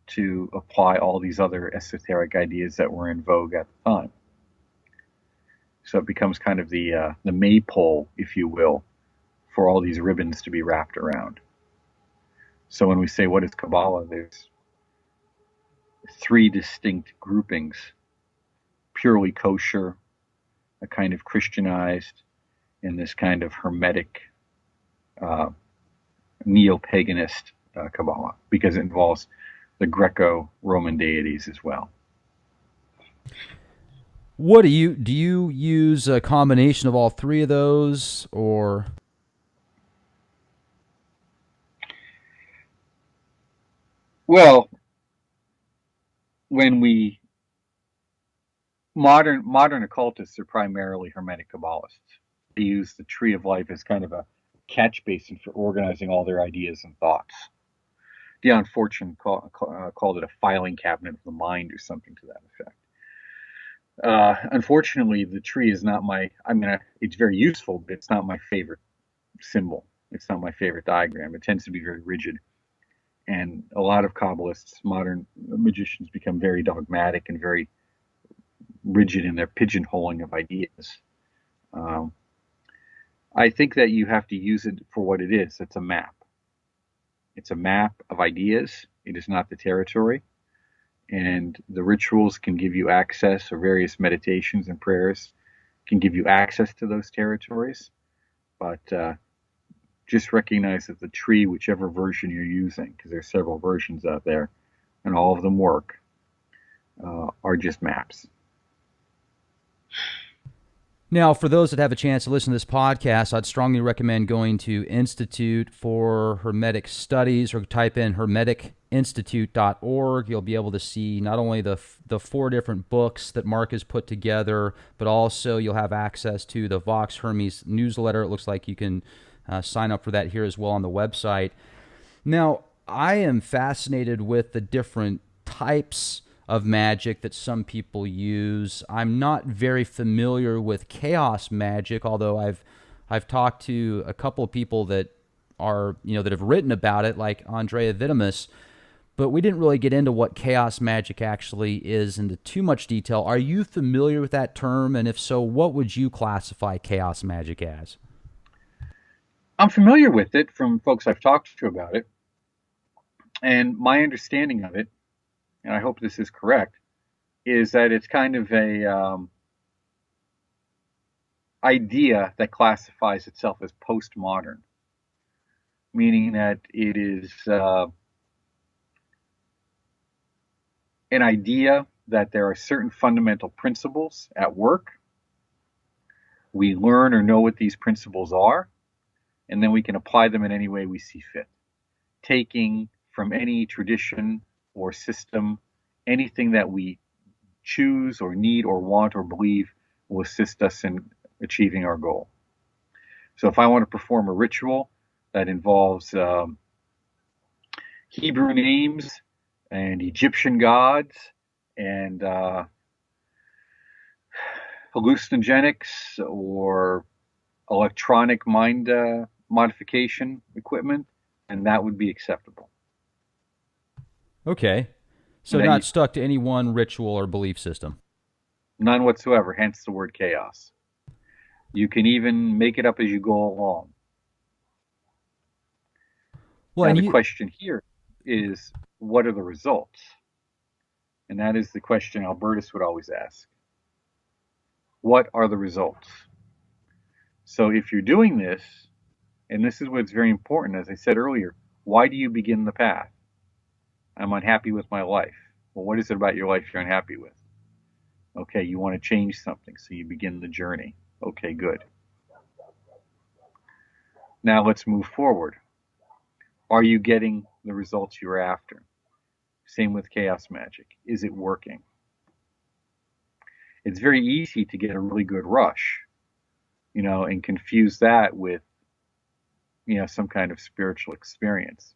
to apply all these other esoteric ideas that were in vogue at the time. So it becomes kind of the maypole, if you will, for all these ribbons to be wrapped around. So when we say what is Kabbalah, there's three distinct groupings: purely kosher, a kind of Christianized, and this kind of Hermetic, neo-paganist Kabbalah, because it involves the Greco-Roman deities as well. What do you use a combination of all three of those, or? Well, when modern occultists are primarily Hermetic Kabbalists. They use the tree of life as kind of a catch basin for organizing all their ideas and thoughts. Dion Fortune called it a filing cabinet of the mind, or something to that effect. Unfortunately, the tree is not it's very useful, but it's not my favorite symbol. It's not my favorite diagram. It tends to be very rigid. And a lot of Kabbalists, modern magicians, become very dogmatic and very rigid in their pigeonholing of ideas. I think that you have to use it for what it is. It's a map. It's a map of ideas. It is not the territory. And the rituals can give you access, or various meditations and prayers can give you access to those territories. But just recognize that the tree, whichever version you're using, because there's several versions out there, and all of them work, are just maps. Now, for those that have a chance to listen to this podcast, I'd strongly recommend going to Institute for Hermetic Studies, or type in hermeticinstitute.org. You'll be able to see not only the 4 different books that Mark has put together, but also you'll have access to the Vox Hermes newsletter. It looks like you can sign up for that here as well on the website. Now, I am fascinated with the different types of magic that some people use. I'm not very familiar with chaos magic, although I've talked to a couple of people that are, that have written about it, like Andrea Vitamus, but we didn't really get into what chaos magic actually is into too much detail. Are you familiar with that term? And if so, what would you classify chaos magic as? I'm familiar with it from folks I've talked to about it. And my understanding of it, and I hope this is correct, is that it's kind of a idea that classifies itself as postmodern, meaning that it is an idea that there are certain fundamental principles at work. We learn or know what these principles are, and then we can apply them in any way we see fit, taking from any tradition or system anything that we choose or need or want or believe will assist us in achieving our goal. So if I want to perform a ritual that involves Hebrew names and Egyptian gods and hallucinogenics or electronic mind modification equipment, and that would be acceptable. Okay. So not stuck to any one ritual or belief system. None whatsoever, hence the word chaos. You can even make it up as you go along. Well, now, the question here is, what are the results? And that is the question Albertus would always ask. What are the results? So if you're doing this, and this is what's very important, as I said earlier, why do you begin the path? I'm unhappy with my life. Well, what is it about your life you're unhappy with? Okay, you want to change something, so you begin the journey. Okay, good. Now let's move forward. Are you getting the results you're after? Same with chaos magic. Is it working? It's very easy to get a really good rush, and confuse that with, some kind of spiritual experience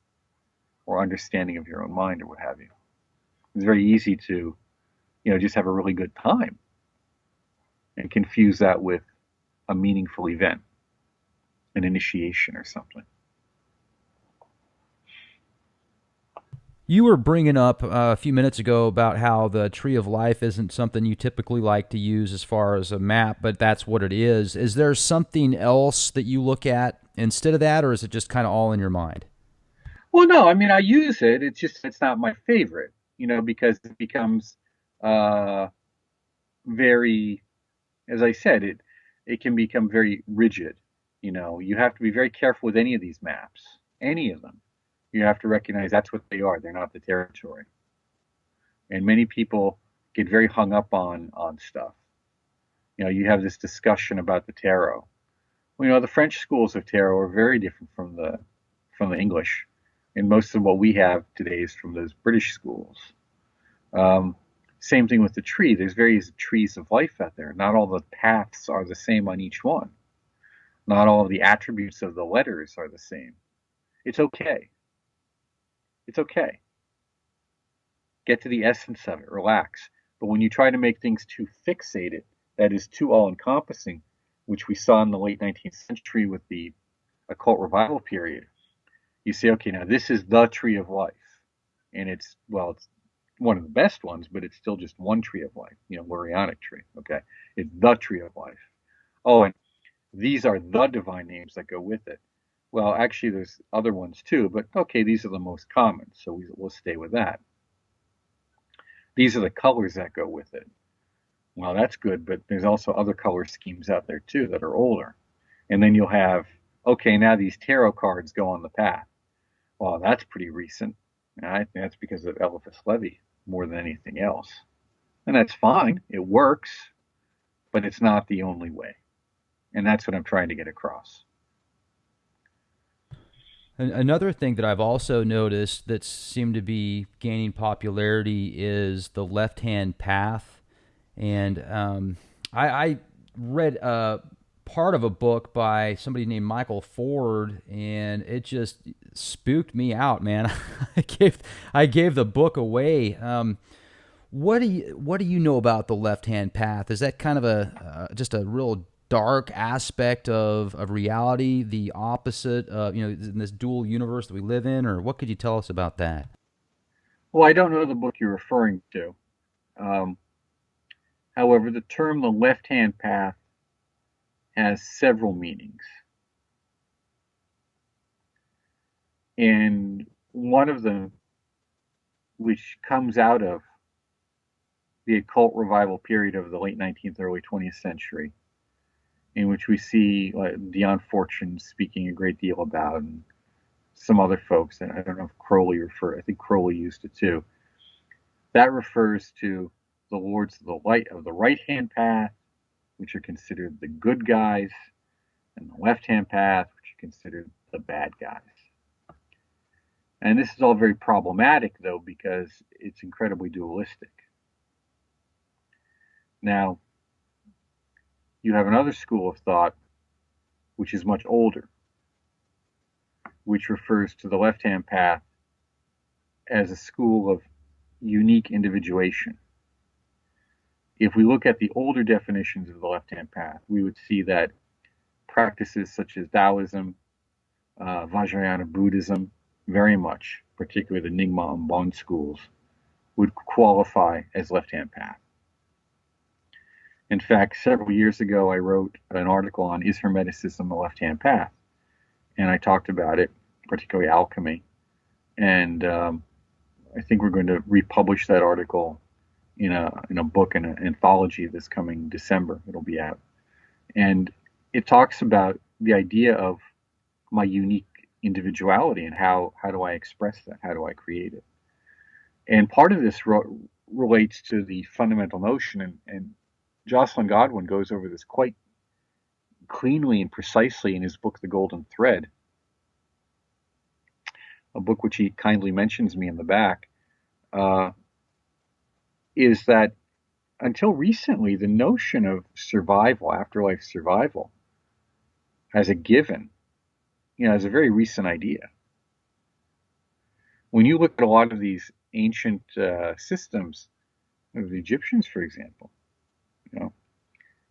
or understanding of your own mind or what have you. It's very easy to, just have a really good time and confuse that with a meaningful event, an initiation or something. You were bringing up a few minutes ago about how the Tree of Life isn't something you typically like to use as far as a map, but that's what it is. Is there something else that you look at instead of that, or is it just kind of all in your mind? Well, no, I mean, I use it. It's not my favorite, because it becomes very, as I said, it can become very rigid. You have to be very careful with any of these maps, any of them. You have to recognize that's what they are. They're not the territory. And many people get very hung up on stuff. You have this discussion about the tarot. Well, the French schools of tarot are very different from the English, and most of what we have today is from those British schools. Same thing with the tree. There's various trees of life out there. Not all the paths are the same on each one. Not all of the attributes of the letters are the same. It's okay. It's okay. Get to the essence of it, relax. But when you try to make things too fixated, that is too all-encompassing, which we saw in the late 19th century with the occult revival period, you say, okay, now this is the tree of life. And it's one of the best ones, but it's still just one tree of life, Lurianic tree, okay? It's the tree of life. Oh, and these are the divine names that go with it. Well, actually, there's other ones too, but okay, these are the most common, so we'll stay with that. These are the colors that go with it. Well, that's good, but there's also other color schemes out there too that are older. And then you'll have, okay, now these tarot cards go on the path. Well, that's pretty recent. And I think that's because of Eliphas Levi more than anything else. And that's fine. It works, but it's not the only way. And that's what I'm trying to get across. Another thing that I've also noticed that seemed to be gaining popularity is the left-hand path. And I read part of a book by somebody named Michael Ford, and it just spooked me out, man. I gave the book away. What do you know about the left-hand path? Is that kind of just a real dark aspect of reality, the opposite of, in this dual universe that we live in, or what could you tell us about that? Well, I don't know the book you're referring to. However, the term the left-hand path has several meanings. And one of them, which comes out of the occult revival period of the late 19th, early 20th century, in which we see Dion Fortune speaking a great deal about, and some other folks, and I don't know if Crowley I think Crowley used it too. That refers to the lords of the light of the right-hand path, which are considered the good guys, and the left-hand path, which are considered the bad guys. And this is all very problematic, though, because it's incredibly dualistic. Now, you have another school of thought, which is much older, which refers to the left-hand path as a school of unique individuation. If we look at the older definitions of the left-hand path, we would see that practices such as Taoism, Vajrayana Buddhism, very much, particularly the Nyingma and Bon schools, would qualify as left-hand path. In fact, several years ago, I wrote an article on Is Hermeticism a Left-Hand Path? And I talked about it, particularly alchemy. And I think we're going to republish that article in a book, in an anthology this coming December. It'll be out. And it talks about the idea of my unique individuality and how do I express that? How do I create it? And part of this relates to the fundamental notion, and Jocelyn Godwin goes over this quite cleanly and precisely in his book, The Golden Thread, a book which he kindly mentions me in the back, is that until recently, the notion of survival, afterlife survival, as a given, is a very recent idea. When you look at a lot of these ancient systems, of the Egyptians, for example,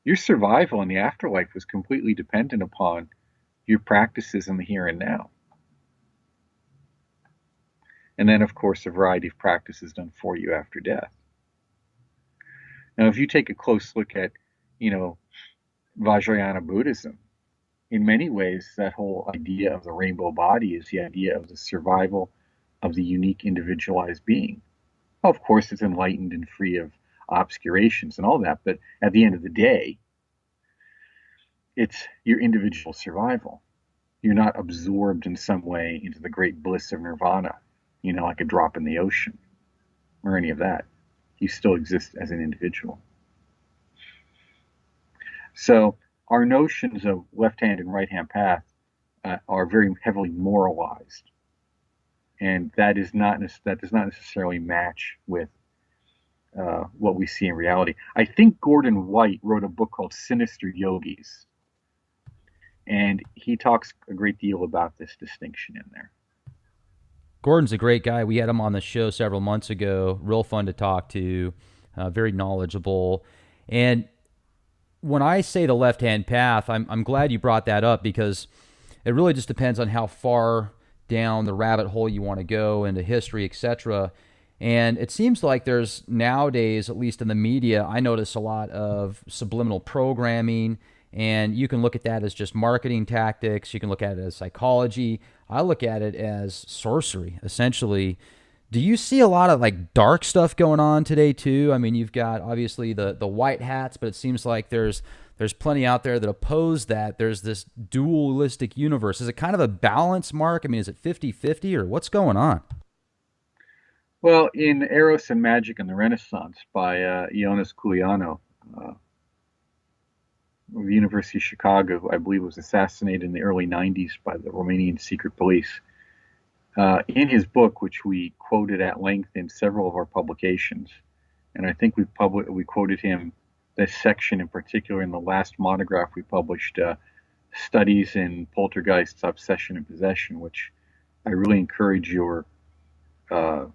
your survival in the afterlife was completely dependent upon your practices in the here and now. And then, of course, a variety of practices done for you after death. Now, if you take a close look at, Vajrayana Buddhism, in many ways, that whole idea of the rainbow body is the idea of the survival of the unique individualized being. Well, of course, it's enlightened and free of obscurations and all that, but at the end of the day, it's your individual survival. You're not absorbed in some way into the great bliss of nirvana, like a drop in the ocean or any of that. You still exist as an individual. So our notions of left-hand and right-hand path are very heavily moralized, and that does not necessarily match with what we see in reality. I think Gordon White wrote a book called Sinister Yogis, and he talks a great deal about this distinction in there. Gordon's a great guy. We had him on the show several months ago. Real fun to talk to, very knowledgeable. And when I say the left-hand path, I'm glad you brought that up, because it really just depends on how far down the rabbit hole you want to go into history, etc. And it seems like there's nowadays, at least in the media, I notice a lot of subliminal programming, and you can look at that as just marketing tactics. You can look at it as psychology. I look at it as sorcery, essentially. Do you see a lot of dark stuff going on today too? I mean, you've got obviously the white hats, but it seems like there's plenty out there that oppose that. There's this dualistic universe. Is it kind of a balance, Mark? I mean, is it 50-50 or what's going on? Well, in Eros and Magick in the Renaissance by Ioannis Koulianou, of the University of Chicago, who I believe was assassinated in the early 90s by the Romanian secret police. In his book, which we quoted at length in several of our publications, and I think we quoted him, this section in particular, in the last monograph we published, Studies in Poltergeists, Obsession, and Possession, which I really encourage your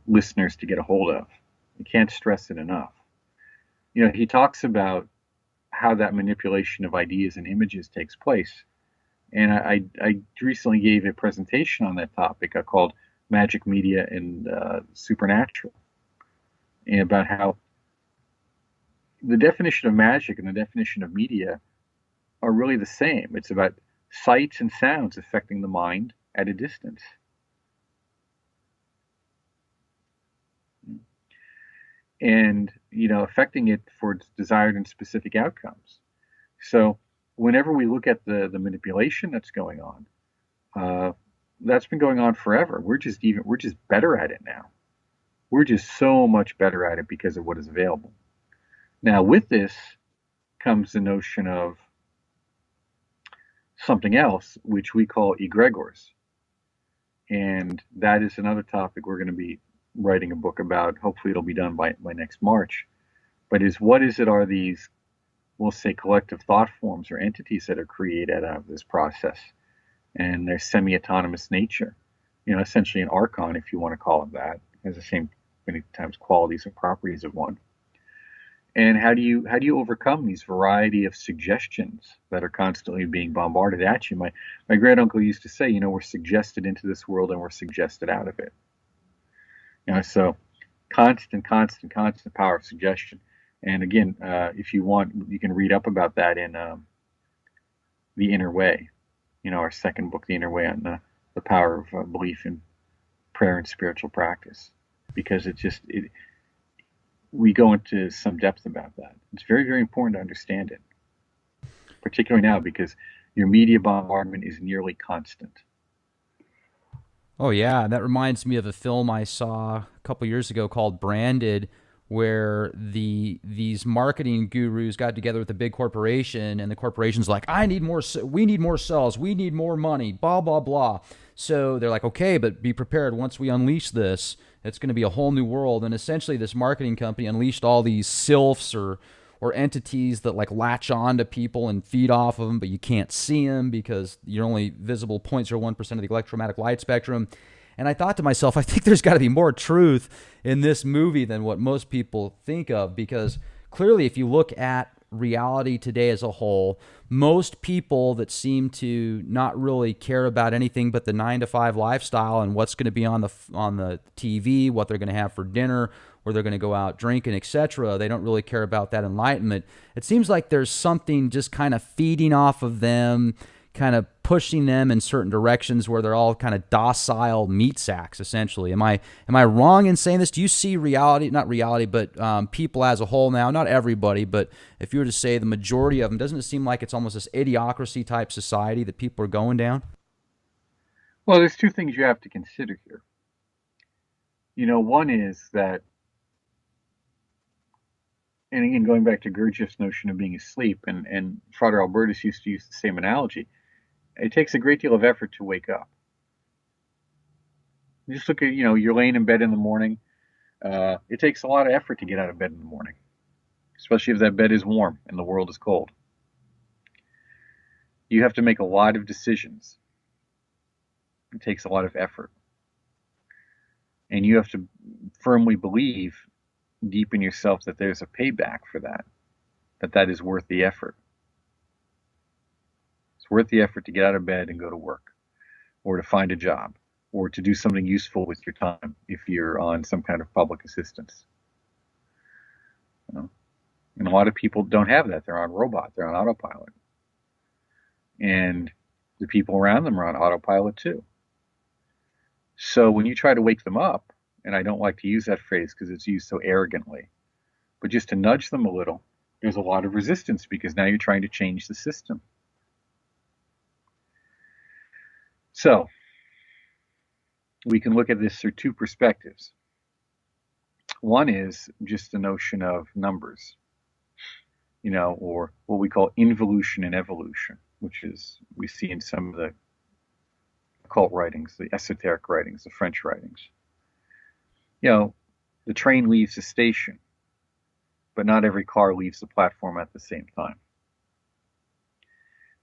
listeners to get a hold of. You can't stress it enough. He talks about how that manipulation of ideas and images takes place. And I recently gave a presentation on that topic called Magic, Media, and Supernatural, and about how the definition of magic and the definition of media are really the same. It's about sights and sounds affecting the mind at a distance. And, affecting it for its desired and specific outcomes. So whenever we look at the manipulation that's going on, that's been going on forever. We're just better at it now. We're just so much better at it because of what is available. Now, with this comes the notion of something else, which we call egregores. And that is another topic we're going to be writing a book about. Hopefully, it'll be done by next March. But what is it are these, we'll say, collective thought forms or entities that are created out of this process and their semi-autonomous nature? Essentially an archon, if you want to call it that, has the same many times qualities and properties of one. And how do you overcome these variety of suggestions that are constantly being bombarded at you? My great uncle used to say, we're suggested into this world and we're suggested out of it. So constant power of suggestion. And again, if you want, you can read up about that in The Inner Way, our second book, The Inner Way, on the power of belief in prayer and spiritual practice, because we go into some depth about that. It's very, very important to understand it, particularly now because your media bombardment is nearly constant. Oh yeah, that reminds me of a film I saw a couple years ago called Branded, where these marketing gurus got together with a big corporation, and the corporation's like, we need more sales, we need more money, blah blah blah. So they're like, okay, but be prepared. Once we unleash this, it's going to be a whole new world. And essentially, this marketing company unleashed all these sylphs or entities that like latch on to people and feed off of them, but you can't see them because you're only visible 0.01% of the electromagnetic light spectrum. And I thought to myself, I think there's got to be more truth in this movie than what most people think of, because clearly if you look at reality today as a whole, most people that seem to not really care about anything but the 9 to 5 lifestyle and what's going to be on the TV, what they're going to have for dinner, where they're going to go out drinking, etc. They don't really care about that enlightenment. It seems like there's something just kind of feeding off of them, kind of pushing them in certain directions where they're all kind of docile meat sacks, essentially. Am I wrong in saying this? Do you see reality, not reality, but people as a whole now, not everybody, but if you were to say the majority of them, doesn't it seem like it's almost this idiocracy type society that people are going down? Well, there's two things you have to consider here. One is that, and again, going back to Gurdjieff's notion of being asleep, and Frater Albertus used to use the same analogy, it takes a great deal of effort to wake up. You just look at, you're laying in bed in the morning. It takes a lot of effort to get out of bed in the morning, especially if that bed is warm and the world is cold. You have to make a lot of decisions. It takes a lot of effort. And you have to firmly believe deep in yourself that there's a payback for that is worth the effort. It's worth the effort to get out of bed and go to work, or to find a job, or to do something useful with your time if you're on some kind of public assistance. And a lot of people don't have that. They're on robot, they're on autopilot. And the people around them are on autopilot too. So when you try to wake them up, and I don't like to use that phrase because it's used so arrogantly, but just to nudge them a little, there's a lot of resistance because now you're trying to change the system. So we can look at this through two perspectives. One is just the notion of numbers, or what we call involution and evolution, which is we see in some of the occult writings, the esoteric writings, the French writings. The train leaves the station, but not every car leaves the platform at the same time.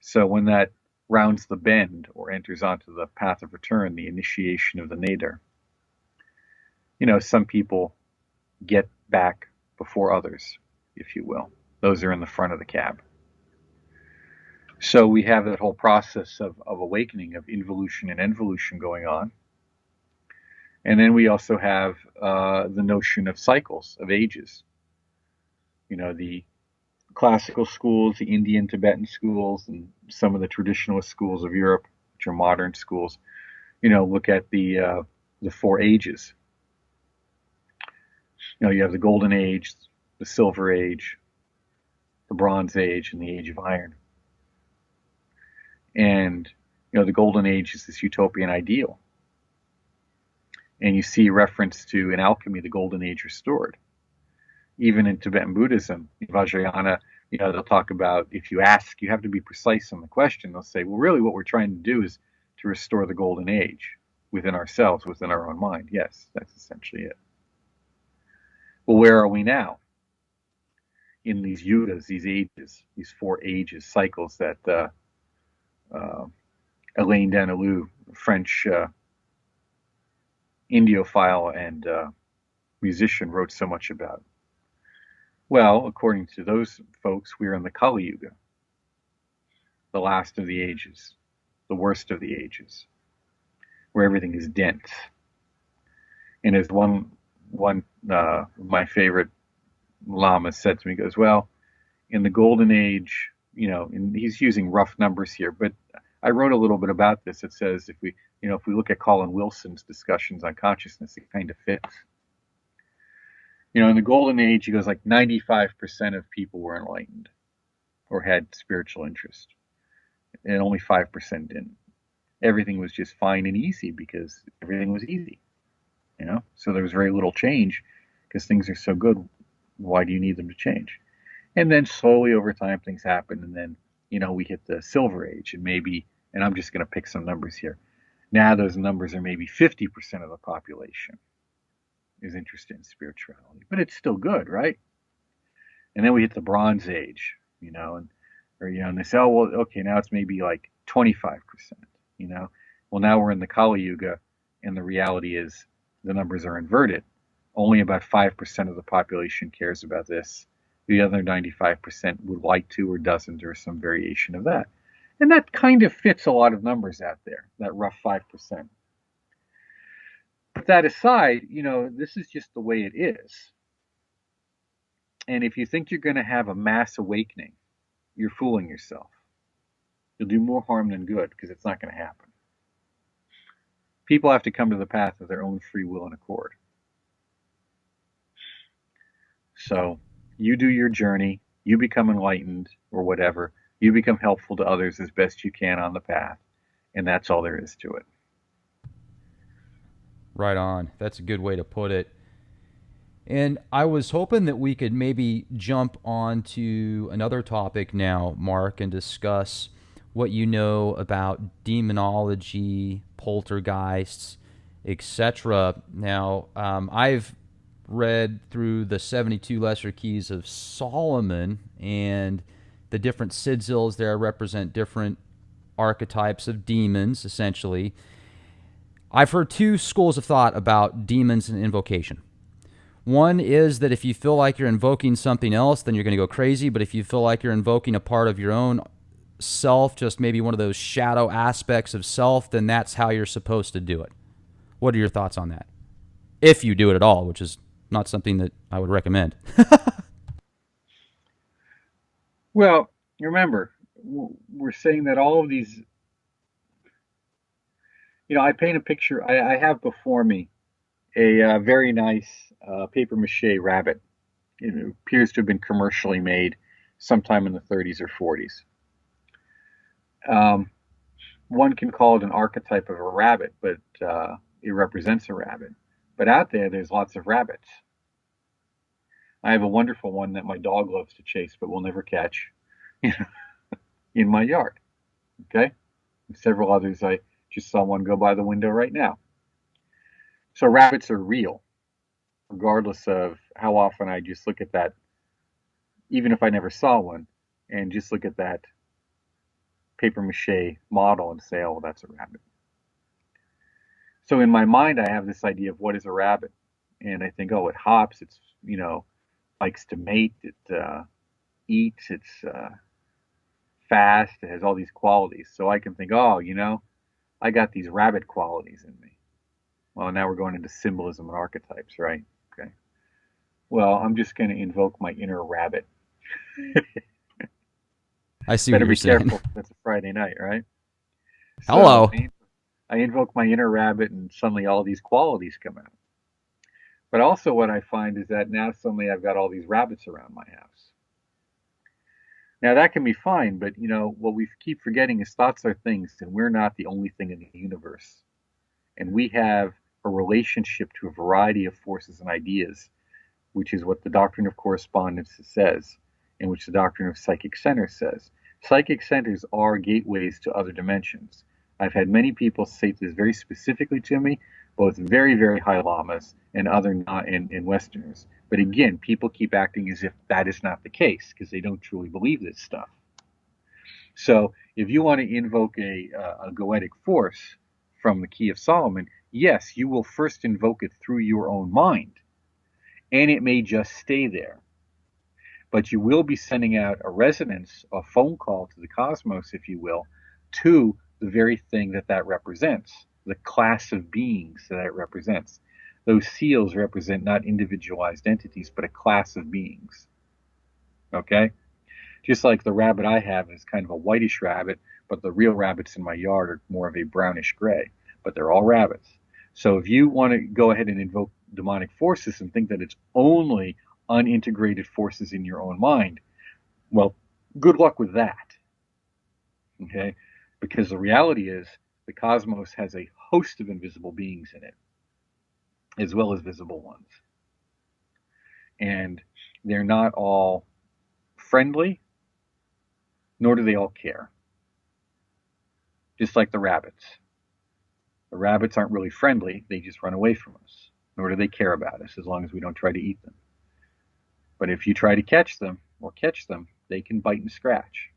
So when that rounds the bend or enters onto the path of return, the initiation of the nadir, some people get back before others, if you will. Those are in the front of the cab. So we have that whole process of awakening, of involution and envolution going on. And then we also have the notion of cycles, of ages. The classical schools, the Indian Tibetan schools, and some of the traditionalist schools of Europe, which are modern schools, look at the 4 ages. You have the Golden Age, the Silver Age, the Bronze Age, and the Age of Iron. And, the Golden Age is this utopian ideal. And you see reference to, in alchemy, the Golden Age restored. Even in Tibetan Buddhism, Vajrayana, they'll talk about if you ask, you have to be precise on the question. They'll say, well, really what we're trying to do is to restore the golden age within ourselves, within our own mind. Yes, that's essentially it. Well, where are we now? In these yugas, these ages, these 4 ages, cycles that uh, Alain Danilou, French Indiophile and musician, wrote so much about. Well, according to those folks, we're in the Kali Yuga, the last of the ages, the worst of the ages, where everything is dense. And as one of my favorite lamas said to me, he goes, well, in the golden age, and he's using rough numbers here, but I wrote a little bit about this. It says if we look at Colin Wilson's discussions on consciousness, it kind of fits. In the golden age, he goes like 95% of people were enlightened or had spiritual interest, and only 5% didn't. Everything was just fine and easy because everything was easy, So there was very little change because things are so good. Why do you need them to change? And then slowly over time, things happen, and then we hit the Silver Age, and maybe, and I'm just going to pick some numbers here. Now those numbers are maybe 50% of the population is interested in spirituality, but it's still good, right? And then we hit the Bronze Age, and they say, oh well, okay, now it's maybe like 25%, Well, now we're in the Kali Yuga, and the reality is the numbers are inverted. Only about 5% of the population cares about this. The other 95% would like to or doesn't, or some variation of that. And that kind of fits a lot of numbers out there, that rough 5%. But that aside, this is just the way it is. And if you think you're going to have a mass awakening, you're fooling yourself. You'll do more harm than good because it's not going to happen. People have to come to the path of their own free will and accord. So you do your journey, you become enlightened or whatever, you become helpful to others as best you can on the path, and that's all there is to it. Right on. That's a good way to put it. And I was hoping that we could maybe jump on to another topic now, Mark, and discuss what you know about demonology, poltergeists, etc. Now, I've read through the 72 Lesser Keys of Solomon, and the different sigils there represent different archetypes of demons, essentially. I've heard 2 schools of thought about demons and invocation. One is that if you feel like you're invoking something else, then you're going to go crazy. But if you feel like you're invoking a part of your own self, just maybe one of those shadow aspects of self, then that's how you're supposed to do it. What are your thoughts on that? If you do it at all, which is not something that I would recommend. Well, remember, we're saying that all of these, I paint a picture. I have before me a very nice paper mache rabbit. It appears to have been commercially made sometime in the 30s or 40s. One can call it an archetype of a rabbit, but it represents a rabbit. But out there's lots of rabbits. I have a wonderful one that my dog loves to chase, but will never catch, in my yard. Okay? And several others, I just saw one go by the window right now. So rabbits are real, regardless of how often I just look at that, even if I never saw one, and just look at that paper mache model and say, oh, that's a rabbit. So in my mind, I have this idea of what is a rabbit. And I think, oh, it hops, it's, likes to mate, it eats, it's fast, it has all these qualities. So I can think, oh, I got these rabbit qualities in me. Well, now we're going into symbolism and archetypes, right? Okay. Well, I'm just going to invoke my inner rabbit. I see what you're saying. Better be careful. That's a Friday night, right? Hello. So I invoke my inner rabbit, and suddenly all these qualities come out. But also what I find is that now suddenly I've got all these rabbits around my house. Now that can be fine, but what we keep forgetting is thoughts are things, and we're not the only thing in the universe. And we have a relationship to a variety of forces and ideas which is what the doctrine of correspondence says, and which the doctrine of psychic centers says. Psychic centers are gateways to other dimensions. I've had many people say this very specifically to me, both very, very high lamas and other not in Westerners. But again, people keep acting as if that is not the case because they don't truly believe this stuff. So if you want to invoke a goetic force from the Key of Solomon, yes, you will first invoke it through your own mind, and it may just stay there. But you will be sending out a resonance, a phone call to the cosmos, if you will, to the very thing that that represents, the class of beings that it represents. Those seals represent not individualized entities, but a class of beings. Okay? Just like the rabbit I have is kind of a whitish rabbit, but the real rabbits in my yard are more of a brownish gray. But they're all rabbits. So if you want to go ahead and invoke demonic forces and think that it's only unintegrated forces in your own mind, well, good luck with that. Okay? Because the reality is the cosmos has a host of invisible beings in it, as well as visible ones. And they're not all friendly, nor do they all care. Just like the rabbits. The rabbits aren't really friendly, they just run away from us, nor do they care about us as long as we don't try to eat them. But if you try to catch them, they can bite and scratch.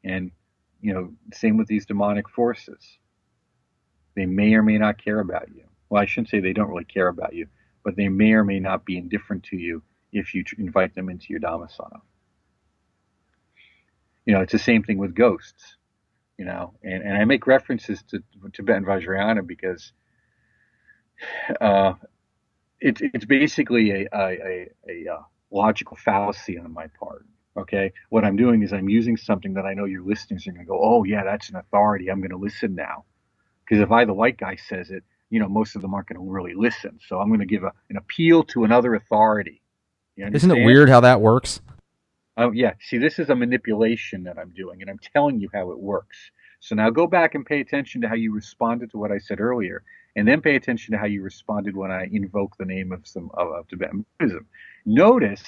And, same with these demonic forces. They may or may not care about you. Well, I shouldn't say they don't really care about you, but they may or may not be indifferent to you if you invite them into your domicile. It's the same thing with ghosts. And I make references to Tibetan Vajrayana because it's basically a logical fallacy on my part. Okay, what I'm doing is I'm using something that I know your listeners are going to go, oh yeah, that's an authority. I'm going to listen now, because if the white guy says it, most of them aren't going to really listen. So I'm going to give an appeal to another authority. Isn't it weird how that works? Oh yeah. See, this is a manipulation that I'm doing, and I'm telling you how it works. So now go back and pay attention to how you responded to what I said earlier, and then pay attention to how you responded when I invoked the name of Tibetan Buddhism. Notice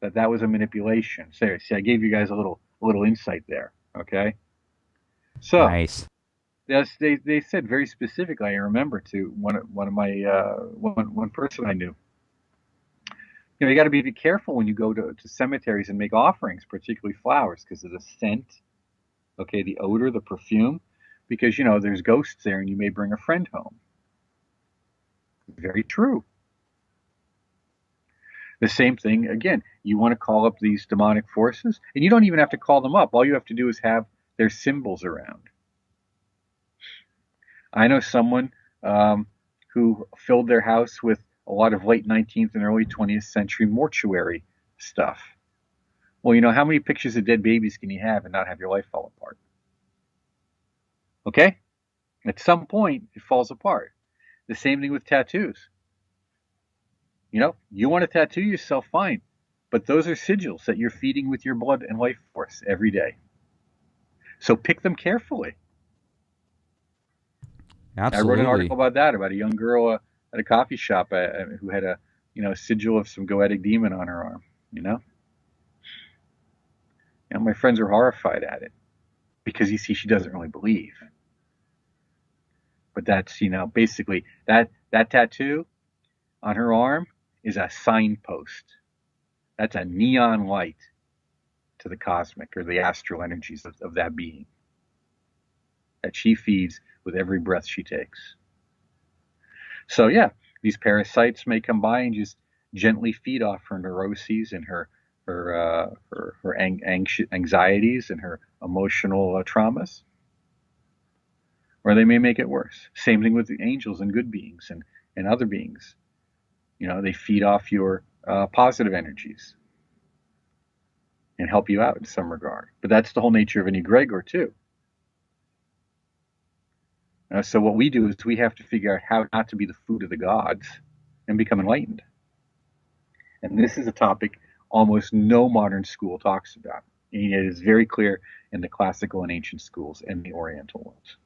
that was a manipulation. See, I gave you guys a little insight there. Okay. So nice. Yes, they said very specifically. I remember to one of my one person I knew. You got to be careful when you go to cemeteries and make offerings, particularly flowers, because of the scent, okay, the odor, the perfume, because there's ghosts there, and you may bring a friend home. Very true. The same thing again. You want to call up these demonic forces, and you don't even have to call them up. All you have to do is have their symbols around. I know someone who filled their house with a lot of late 19th and early 20th century mortuary stuff. Well, how many pictures of dead babies can you have and not have your life fall apart? Okay? At some point, it falls apart. The same thing with tattoos. You want to tattoo yourself, fine. But those are sigils that you're feeding with your blood and life force every day. So pick them carefully. Absolutely. I wrote an article about that, about a young girl at a coffee shop who had a sigil of some goetic demon on her arm. My friends were horrified at it because she doesn't really believe. But that's basically that tattoo on her arm is a signpost. That's a neon light to the cosmic or the astral energies of that being that she feeds with every breath she takes. So yeah, these parasites may come by and just gently feed off her neuroses and her anxieties and her emotional traumas, or they may make it worse. Same thing with the angels and good beings and other beings. They feed off your positive energies and help you out in some regard. But that's the whole nature of an egregor too. So what we do is we have to figure out how not to be the food of the gods and become enlightened. And this is a topic almost no modern school talks about. And it is very clear in the classical and ancient schools and the oriental ones.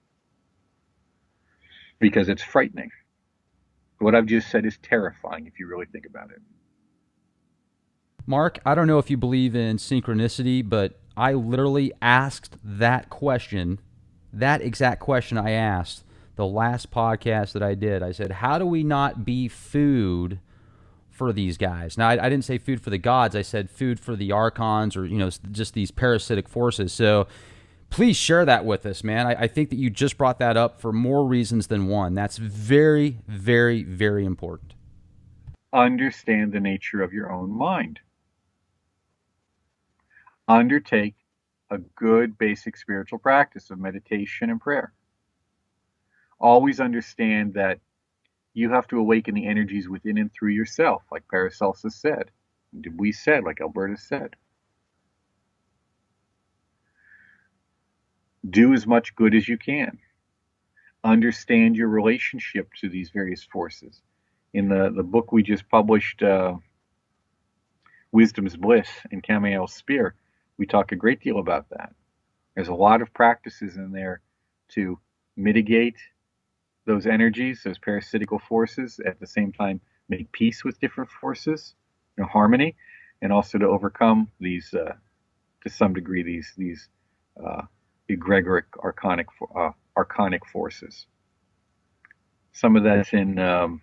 Because it's frightening. What I've just said is terrifying if you really think about it. Mark, I don't know if you believe in synchronicity, but I literally asked that question, that exact question I asked the last podcast that I did. I said, how do we not be food for these guys? Now, I didn't say food for the gods. I said food for the archons, or, just these parasitic forces. So please share that with us, man. I think that you just brought that up for more reasons than one. That's very, very, very important. Understand the nature of your own mind. Undertake a good basic spiritual practice of meditation and prayer. Always understand that you have to awaken the energies within and through yourself, like Paracelsus said. We said, like Alberta said. Do as much good as you can. Understand your relationship to these various forces. In the book we just published, Wisdom's Bliss and Camael's Spear, we talk a great deal about that. There's a lot of practices in there to mitigate those energies, those parasitical forces, at the same time make peace with different forces, harmony, and also to overcome these, to some degree, these egregoric archonic forces. Some of that's in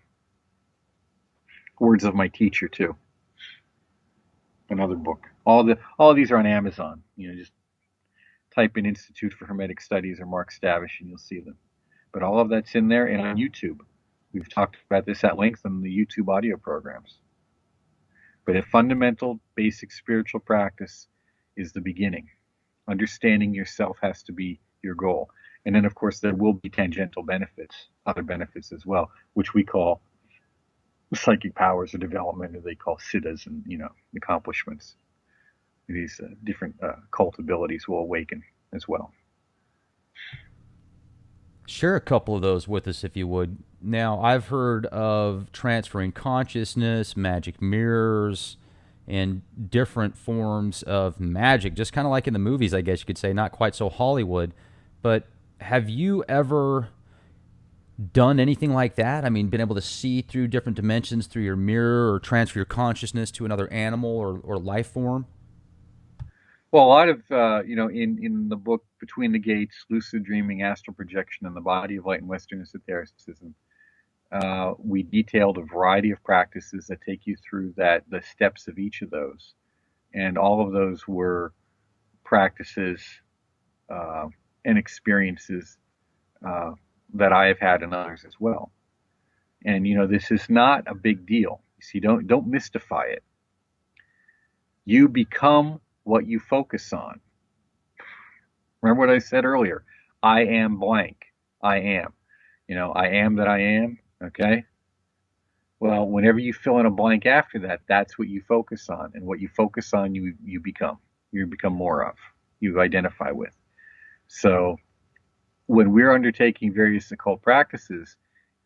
Words of My Teacher too, another book. All these are on Amazon. Just type in Institute for Hermetic Studies or Mark Stavish and you'll see them. But all of that's in there and on YouTube. We've talked about this at length in the YouTube audio programs. But a fundamental, basic spiritual practice is the beginning. Understanding yourself has to be your goal. And then, of course, there will be tangential benefits, other benefits as well, which we call psychic powers or development, or they call siddhas and, accomplishments. These different cult abilities will awaken as well. Share a couple of those with us, if you would. Now, I've heard of transferring consciousness, magic mirrors, and different forms of magic, just kind of like in the movies, I guess you could say, not quite so Hollywood. But have you ever done anything like that? I mean, been able to see through different dimensions through your mirror, or transfer your consciousness to another animal or life form? Well, a lot of, in the book Between the Gates, Lucid Dreaming, Astral Projection, and the Body of Light in Western Esotericism, we detailed a variety of practices that take you through the steps of each of those. And all of those were practices and experiences that I have had and others as well. And, this is not a big deal. You see, don't mystify it. You become what you focus on. Remember what I said earlier? I am blank. I am. I am that I am. Okay? Well, whenever you fill in a blank after that, that's what you focus on. And what you focus on, you become. You become more of. You identify with. So when we're undertaking various occult practices,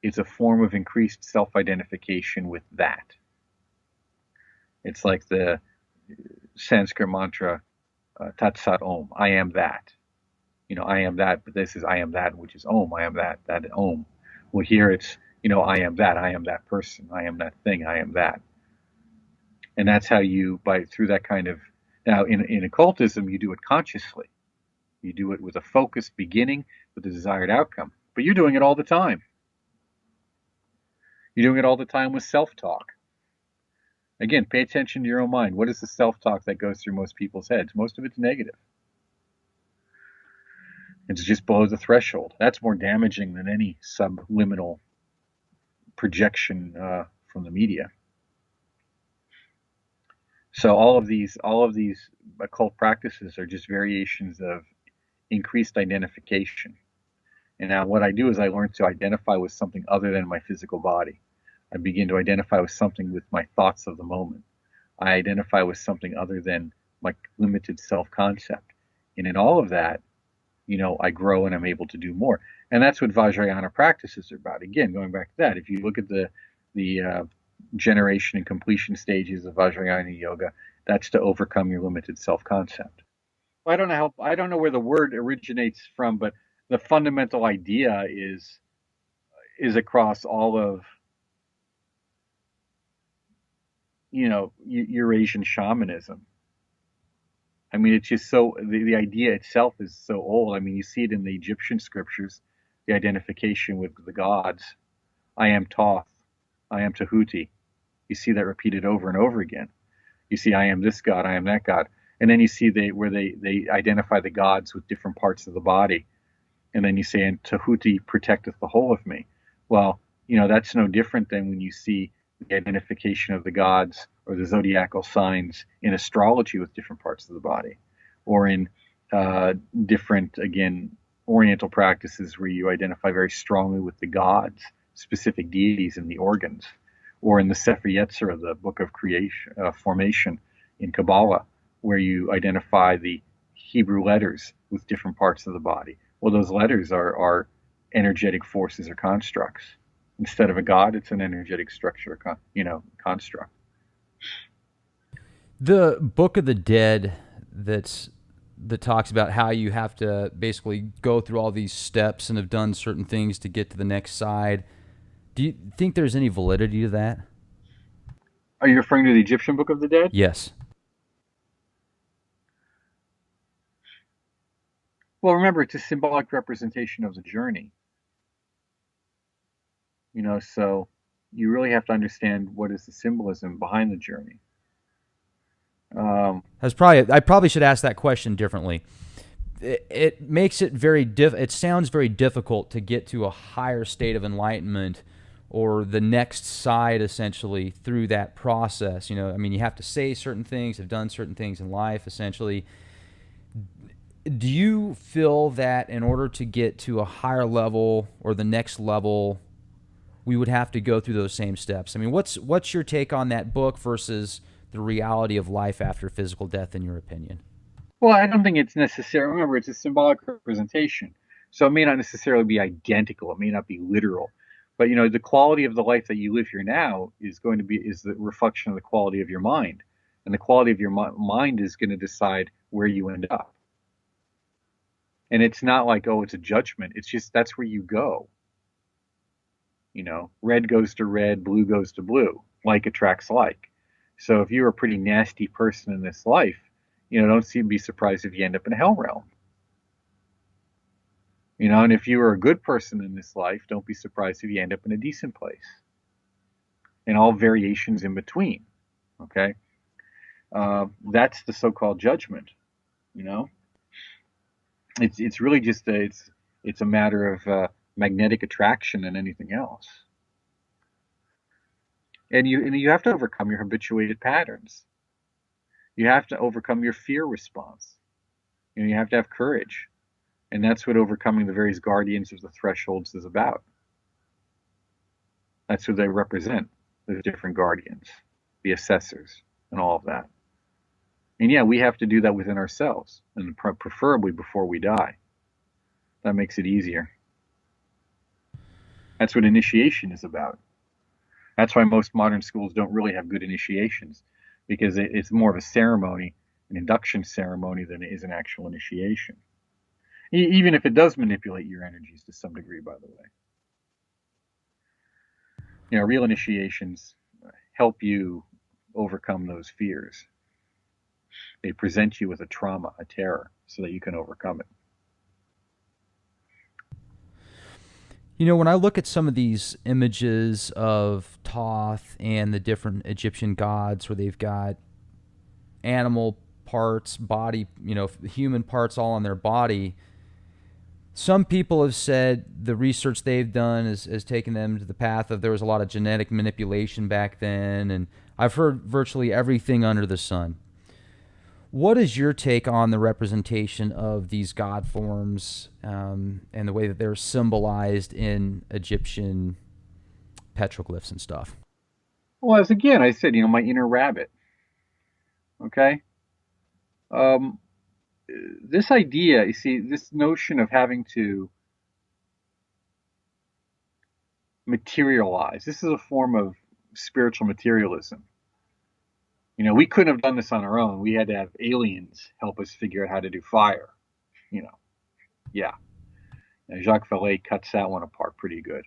it's a form of increased self-identification with that. It's like the Sanskrit mantra, Tat Sat Om, I am that. I am that, but this is I am that, which is Om, I am that Om. Well, here it's, I am that person, I am that thing, I am that. And that's how you, through that kind of, now in occultism, you do it consciously. You do it with a focused beginning, with the desired outcome. But you're doing it all the time. You're doing it all the time with self-talk. Again, pay attention to your own mind. What is the self-talk that goes through most people's heads? Most of it's negative. It's just below the threshold. That's more damaging than any subliminal projection from the media. So all of these occult practices are just variations of increased identification. And now what I do is I learn to identify with something other than my physical body. I begin to identify with something with my thoughts of the moment. I identify with something other than my limited self-concept. And in all of that, I grow and I'm able to do more. And that's what Vajrayana practices are about. Again, going back to that, if you look at the generation and completion stages of Vajrayana yoga, that's to overcome your limited self-concept. I don't know where the word originates from, but the fundamental idea is across all of Eurasian shamanism. I mean, it's just so the idea itself is so old. I mean, you see it in the Egyptian scriptures, the identification with the gods. I am Thoth. I am Tahuti. You see that repeated over and over again. You see, I am this god. I am that god. And then you see where they identify the gods with different parts of the body. And then you say, and Tahuti protecteth the whole of me. Well, that's no different than when you see the identification of the gods or the zodiacal signs in astrology with different parts of the body, or in different, again, Oriental practices where you identify very strongly with the gods, specific deities in the organs, or in the Sefer Yetzirah, the book of creation, formation in Kabbalah, where you identify the Hebrew letters with different parts of the body. Well, those letters are energetic forces or constructs. Instead of a god, it's an energetic structure, construct. The Book of the Dead that talks about how you have to basically go through all these steps and have done certain things to get to the next side. Do you think there's any validity to that? Are you referring to the Egyptian Book of the Dead? Yes. Well, remember, it's a symbolic representation of the journey. So you really have to understand what is the symbolism behind the journey. I probably should ask that question differently. It makes it it sounds very difficult to get to a higher state of enlightenment or the next side, essentially, through that process. I mean, you have to say certain things, have done certain things in life, essentially. Do you feel that in order to get to a higher level or the next level, we would have to go through those same steps? I mean, what's your take on that book versus the reality of life after physical death, in your opinion? Well, I don't think it's necessary. Remember, it's a symbolic representation. So it may not necessarily be identical. It may not be literal. But, the quality of the life that you live here now is the reflection of the quality of your mind. And the quality of your mind is going to decide where you end up. And it's not like, oh, it's a judgment. It's just that's where you go. Red goes to red, blue goes to blue. Like attracts like. So if you're a pretty nasty person in this life, don't be surprised if you end up in a hell realm. And if you are a good person in this life, don't be surprised if you end up in a decent place. And all variations in between. Okay? That's the so-called judgment. It's really just it's a matter of magnetic attraction and anything else. And you have to overcome your habituated patterns. You have to overcome your fear response. You have to have courage. And that's what overcoming the various guardians of the thresholds is about. That's who they represent, the different guardians, the assessors, and all of that. And yeah, we have to do that within ourselves, and preferably before we die. That makes it easier. That's what initiation is about. That's why most modern schools don't really have good initiations, because it's more of a ceremony, an induction ceremony, than it is an actual initiation. Even if it does manipulate your energies to some degree, by the way. Real initiations help you overcome those fears. They present you with a trauma, a terror, so that you can overcome it. When I look at some of these images of Thoth and the different Egyptian gods where they've got animal parts, body, human parts all on their body, some people have said the research they've done has taken them to the path of there was a lot of genetic manipulation back then, and I've heard virtually everything under the sun. What is your take on the representation of these god forms and the way that they're symbolized in Egyptian petroglyphs and stuff? Well, as again I said, my inner rabbit. Okay. This idea, you see, this notion of having to materialize, this is a form of spiritual materialism. We couldn't have done this on our own. We had to have aliens help us figure out how to do fire. Yeah. And Jacques Vallée cuts that one apart pretty good.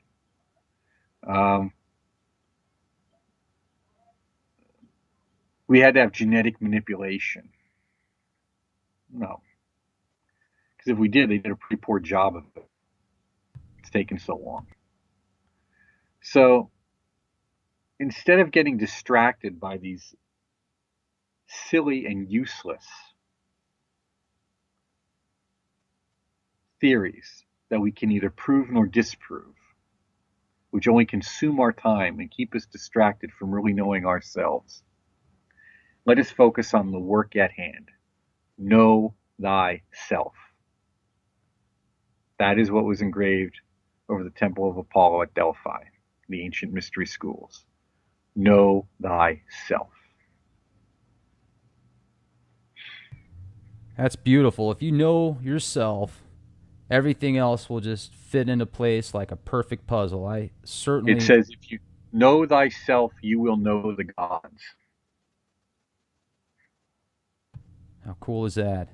we had to have genetic manipulation. No. Because if we did, they did a pretty poor job of it. It's taken so long. So instead of getting distracted by these silly and useless theories that we can neither prove nor disprove, which only consume our time and keep us distracted from really knowing ourselves, let us focus on the work at hand. Know thyself. That is what was engraved over the Temple of Apollo at Delphi, the ancient mystery schools. Know thyself. That's beautiful. If you know yourself, everything else will just fit into place like a perfect puzzle. It says, if you know thyself, you will know the gods. How cool is that?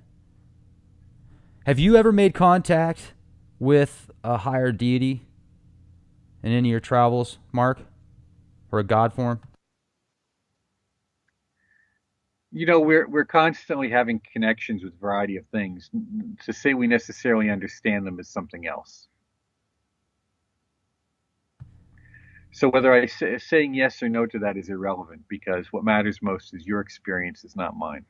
Have you ever made contact with a higher deity in any of your travels, Mark? Or a god form? We're constantly having connections with a variety of things. To say we necessarily understand them is something else. So whether saying yes or no to that is irrelevant, because what matters most is your experience, is not mine.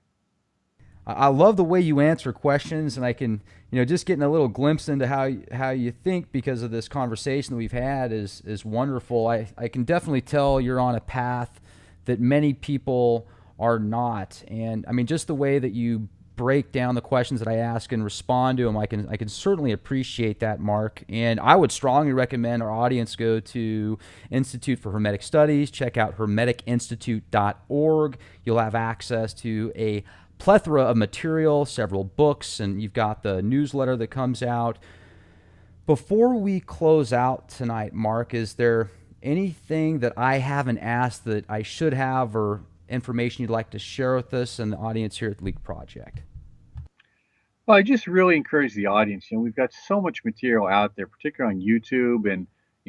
I love the way you answer questions, and I can, just getting a little glimpse into how you think because of this conversation that we've had is wonderful. I can definitely tell you're on a path that many people are not. And I mean, just the way that you break down the questions that I ask and respond to them, I can certainly appreciate that, Mark. And I would strongly recommend our audience go to Institute for Hermetic Studies, check out hermeticinstitute.org. You'll have access to a plethora of material, several books, and you've got the newsletter that comes out. Before we close out tonight, Mark, is there anything that I haven't asked that I should have, or information you'd like to share with us and the audience here at Leak Project? Well, I just really encourage the audience. We've got so much material out there, particularly on YouTube and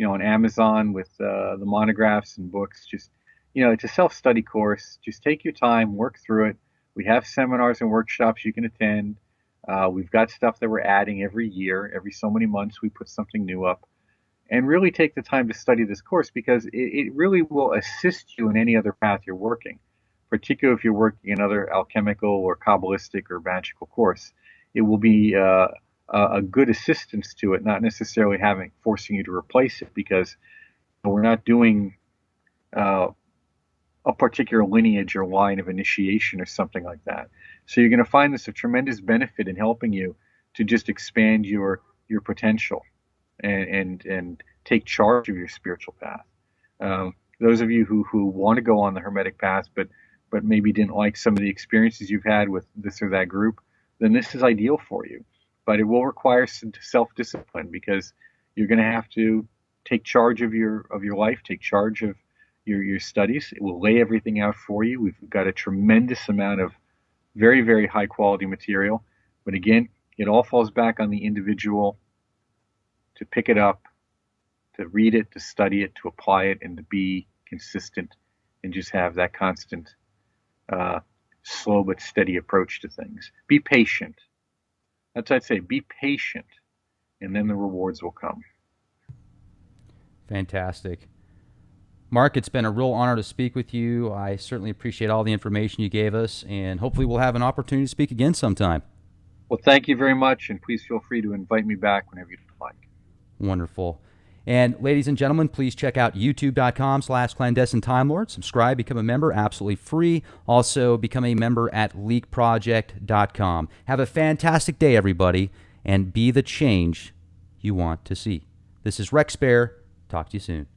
on Amazon with the monographs and books. Just it's a self-study course. Just take your time, work through it. We have seminars and workshops you can attend. We've got stuff that we're adding every year. Every so many months, we put something new up. And really take the time to study this course, because it really will assist you in any other path you're working, particularly if you're working another alchemical or Kabbalistic or magical course. It will be a good assistance to it, not necessarily forcing you to replace it, because we're not doing a particular lineage or line of initiation or something like that. So you're going to find this a tremendous benefit in helping you to just expand your potential and take charge of your spiritual path. Those of you who want to go on the Hermetic path, but maybe didn't like some of the experiences you've had with this or that group, then this is ideal for you. But it will require some self-discipline, because you're going to have to take charge of your life, take charge of your studies. It will lay everything out for you. We've got a tremendous amount of very, very high quality material. But again, it all falls back on the individual to pick it up, to read it, to study it, to apply it, and to be consistent and just have that constant, slow but steady approach to things. Be patient. That's what I'd say. Be patient, and then the rewards will come. Fantastic. Mark, it's been a real honor to speak with you. I certainly appreciate all the information you gave us, and hopefully we'll have an opportunity to speak again sometime. Well, thank you very much, and please feel free to invite me back whenever you'd like. Wonderful. And ladies and gentlemen, please check out youtube.com/clandestine time lord. Subscribe, become a member, absolutely free. Also, become a member at leakproject.com. Have a fantastic day, everybody, and be the change you want to see. This is Rex Bear. Talk to you soon.